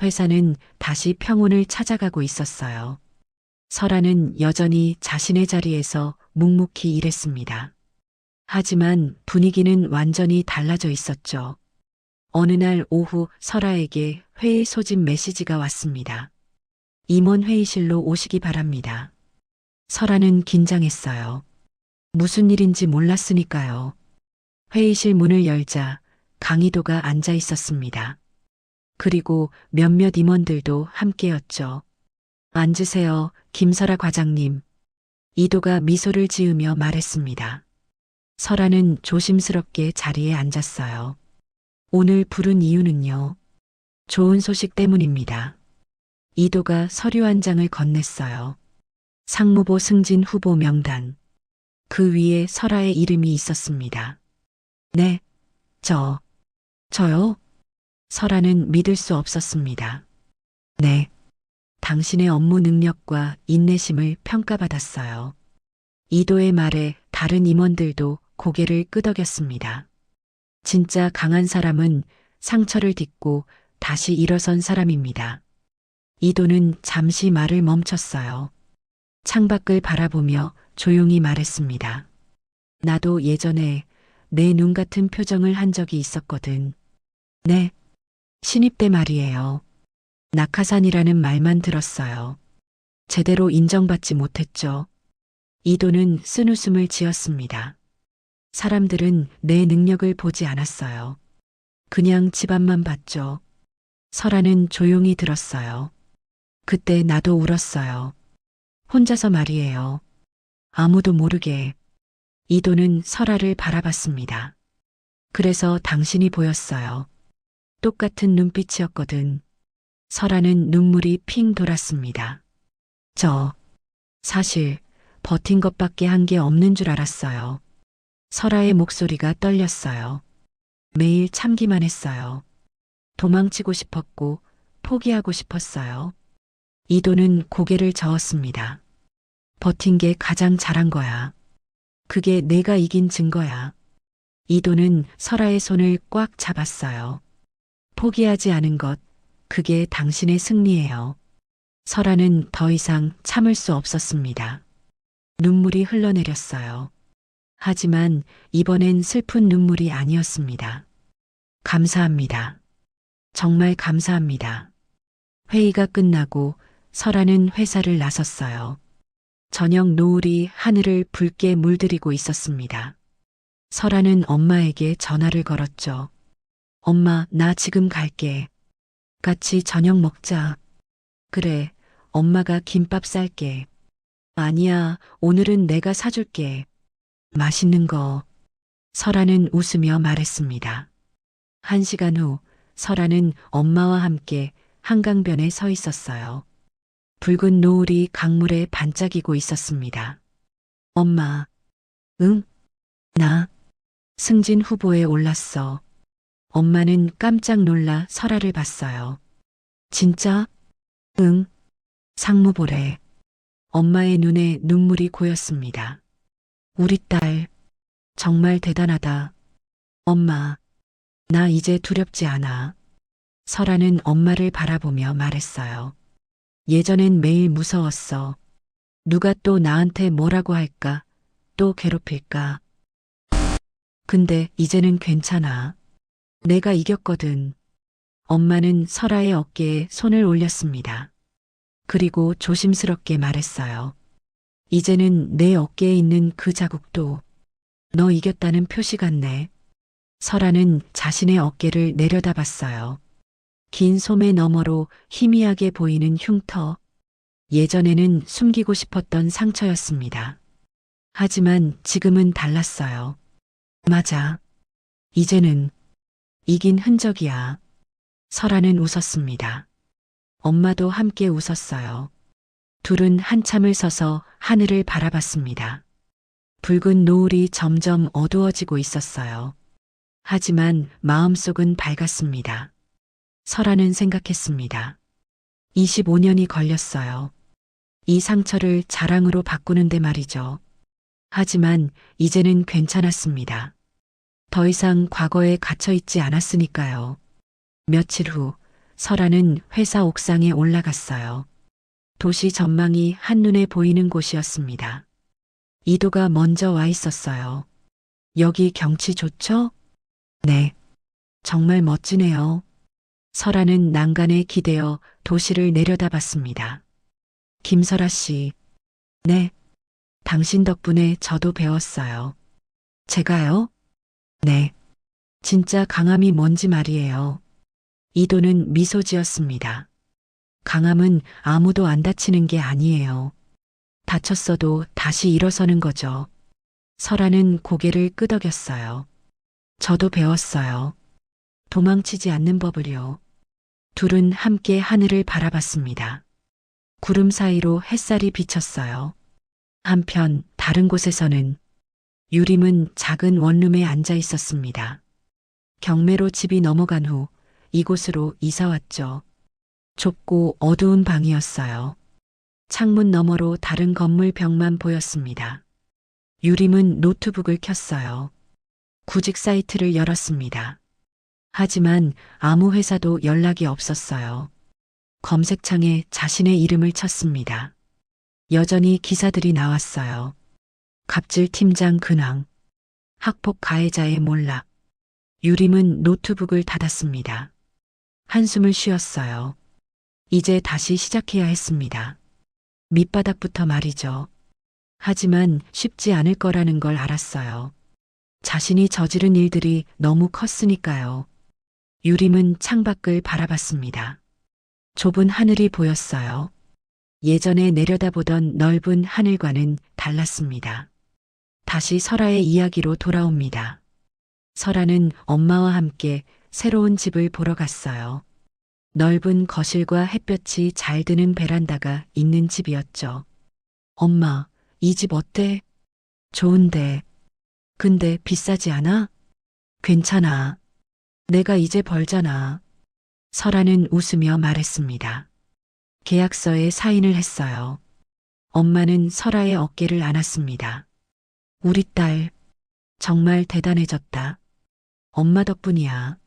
회사는 다시 평온을 찾아가고 있었어요. 설아는 여전히 자신의 자리에서 묵묵히 일했습니다. 하지만 분위기는 완전히 달라져 있었죠. 어느 날 오후 설아에게 회의 소집 메시지가 왔습니다. 임원 회의실로 오시기 바랍니다. 설아는 긴장했어요. 무슨 일인지 몰랐으니까요. 회의실 문을 열자 강희도가 앉아 있었습니다. 그리고 몇몇 임원들도 함께였죠. 앉으세요, 김설아 과장님. 이도가 미소를 지으며 말했습니다. 설아는 조심스럽게 자리에 앉았어요. 오늘 부른 이유는요. 좋은 소식 때문입니다. 이도가 서류 한 장을 건넸어요. 상무보 승진 후보 명단. 그 위에 설아의 이름이 있었습니다. 네, 저요? 설아는 믿을 수 없었습니다. 네, 당신의 업무 능력과 인내심을 평가받았어요. 이도의 말에 다른 임원들도 고개를 끄덕였습니다. 진짜 강한 사람은 상처를 딛고 다시 일어선 사람입니다. 이도는 잠시 말을 멈췄어요. 창밖을 바라보며 조용히 말했습니다. 나도 예전에 내 눈 같은 표정을 한 적이 있었거든. 네, 신입 때 말이에요. 낙하산이라는 말만 들었어요. 제대로 인정받지 못했죠. 이도는 쓴웃음을 지었습니다. 사람들은 내 능력을 보지 않았어요. 그냥 집안만 봤죠. 설아는 조용히 들었어요. 그때 나도 울었어요. 혼자서 말이에요. 아무도 모르게. 이도는 설아를 바라봤습니다. 그래서 당신이 보였어요. 똑같은 눈빛이었거든. 설아는 눈물이 핑 돌았습니다. 사실 버틴 것밖에 한 게 없는 줄 알았어요. 설아의 목소리가 떨렸어요. 매일 참기만 했어요. 도망치고 싶었고 포기하고 싶었어요. 이도는 고개를 저었습니다. 버틴 게 가장 잘한 거야. 그게 내가 이긴 증거야. 이도는 설아의 손을 꽉 잡았어요. 포기하지 않은 것, 그게 당신의 승리예요. 설아는 더 이상 참을 수 없었습니다. 눈물이 흘러내렸어요. 하지만 이번엔 슬픈 눈물이 아니었습니다. 감사합니다. 정말 감사합니다. 회의가 끝나고 설아는 회사를 나섰어요. 저녁 노을이 하늘을 붉게 물들이고 있었습니다. 설아는 엄마에게 전화를 걸었죠. 엄마, 나 지금 갈게. 같이 저녁 먹자. 그래, 엄마가 김밥 쌀게. 아니야, 오늘은 내가 사줄게. 맛있는 거. 설아는 웃으며 말했습니다. 1시간 후, 설아는 엄마와 함께 한강변에 서 있었어요. 붉은 노을이 강물에 반짝이고 있었습니다. 엄마, 응, 나 승진 후보에 올랐어. 엄마는 깜짝 놀라 설아를 봤어요. 진짜? 응, 상무보래. 엄마의 눈에 눈물이 고였습니다. 우리 딸, 정말 대단하다. 엄마, 나 이제 두렵지 않아. 설아는 엄마를 바라보며 말했어요. 예전엔 매일 무서웠어. 누가 또 나한테 뭐라고 할까? 또 괴롭힐까? 근데 이제는 괜찮아. 내가 이겼거든. 엄마는 설아의 어깨에 손을 올렸습니다. 그리고 조심스럽게 말했어요. 이제는 내 어깨에 있는 그 자국도 너 이겼다는 표시 같네. 설아는 자신의 어깨를 내려다봤어요. 긴 소매 너머로 희미하게 보이는 흉터. 예전에는 숨기고 싶었던 상처였습니다. 하지만 지금은 달랐어요. 맞아. 이제는 이긴 흔적이야. 설아는 웃었습니다. 엄마도 함께 웃었어요. 둘은 한참을 서서 하늘을 바라봤습니다. 붉은 노을이 점점 어두워지고 있었어요. 하지만 마음속은 밝았습니다. 설아는 생각했습니다. 25년이 걸렸어요. 이 상처를 자랑으로 바꾸는데 말이죠. 하지만 이제는 괜찮았습니다. 더 이상 과거에 갇혀 있지 않았으니까요. 며칠 후 설아는 회사 옥상에 올라갔어요. 도시 전망이 한눈에 보이는 곳이었습니다. 이도가 먼저 와 있었어요. 여기 경치 좋죠? 네. 정말 멋지네요. 설아는 난간에 기대어 도시를 내려다봤습니다. 김설아 씨. 네. 당신 덕분에 저도 배웠어요. 제가요? 네. 진짜 강함이 뭔지 말이에요. 이도는 미소 지었습니다. 강함은 아무도 안 다치는 게 아니에요. 다쳤어도 다시 일어서는 거죠. 설아는 고개를 끄덕였어요. 저도 배웠어요. 도망치지 않는 법을요. 둘은 함께 하늘을 바라봤습니다. 구름 사이로 햇살이 비쳤어요. 한편 다른 곳에서는 유림은 작은 원룸에 앉아 있었습니다. 경매로 집이 넘어간 후 이곳으로 이사 왔죠. 좁고 어두운 방이었어요. 창문 너머로 다른 건물 벽만 보였습니다. 유림은 노트북을 켰어요. 구직 사이트를 열었습니다. 하지만 아무 회사도 연락이 없었어요. 검색창에 자신의 이름을 쳤습니다. 여전히 기사들이 나왔어요. 갑질 팀장 근황, 학폭 가해자의 몰락. 유림은 노트북을 닫았습니다. 한숨을 쉬었어요. 이제 다시 시작해야 했습니다. 밑바닥부터 말이죠. 하지만 쉽지 않을 거라는 걸 알았어요. 자신이 저지른 일들이 너무 컸으니까요. 유림은 창밖을 바라봤습니다. 좁은 하늘이 보였어요. 예전에 내려다보던 넓은 하늘과는 달랐습니다. 다시 설아의 이야기로 돌아옵니다. 설아는 엄마와 함께 새로운 집을 보러 갔어요. 넓은 거실과 햇볕이 잘 드는 베란다가 있는 집이었죠. 엄마, 이 집 어때? 좋은데. 근데 비싸지 않아? 괜찮아. 내가 이제 벌잖아. 설아는 웃으며 말했습니다. 계약서에 사인을 했어요. 엄마는 설아의 어깨를 안았습니다. 우리 딸, 정말 대단해졌다. 엄마 덕분이야.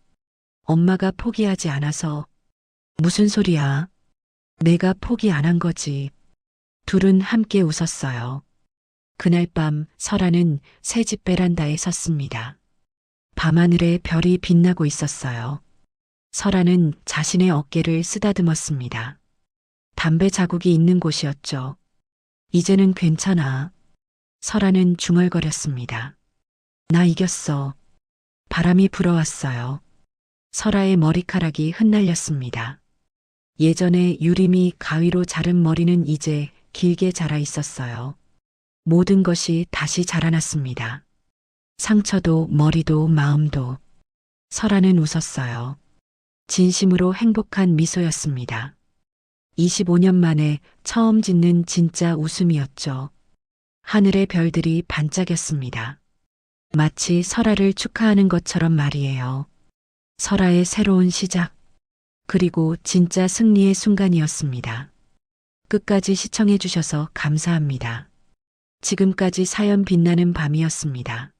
엄마가 포기하지 않아서. 무슨 소리야? 내가 포기 안 한 거지. 둘은 함께 웃었어요. 그날 밤 설아는 새집 베란다에 섰습니다. 밤하늘에 별이 빛나고 있었어요. 설아는 자신의 어깨를 쓰다듬었습니다. 담배 자국이 있는 곳이었죠. 이제는 괜찮아. 설아는 중얼거렸습니다. 나 이겼어. 바람이 불어왔어요. 설아의 머리카락이 흩날렸습니다. 예전에 유림이 가위로 자른 머리는 이제 길게 자라 있었어요. 모든 것이 다시 자라났습니다. 상처도 머리도 마음도. 설아는 웃었어요. 진심으로 행복한 미소였습니다. 25년 만에 처음 짓는 진짜 웃음이었죠. 하늘의 별들이 반짝였습니다. 마치 설아를 축하하는 것처럼 말이에요. 설아의 새로운 시작, 그리고 진짜 승리의 순간이었습니다. 끝까지 시청해 주셔서 감사합니다. 지금까지 사연 빛나는 밤이었습니다.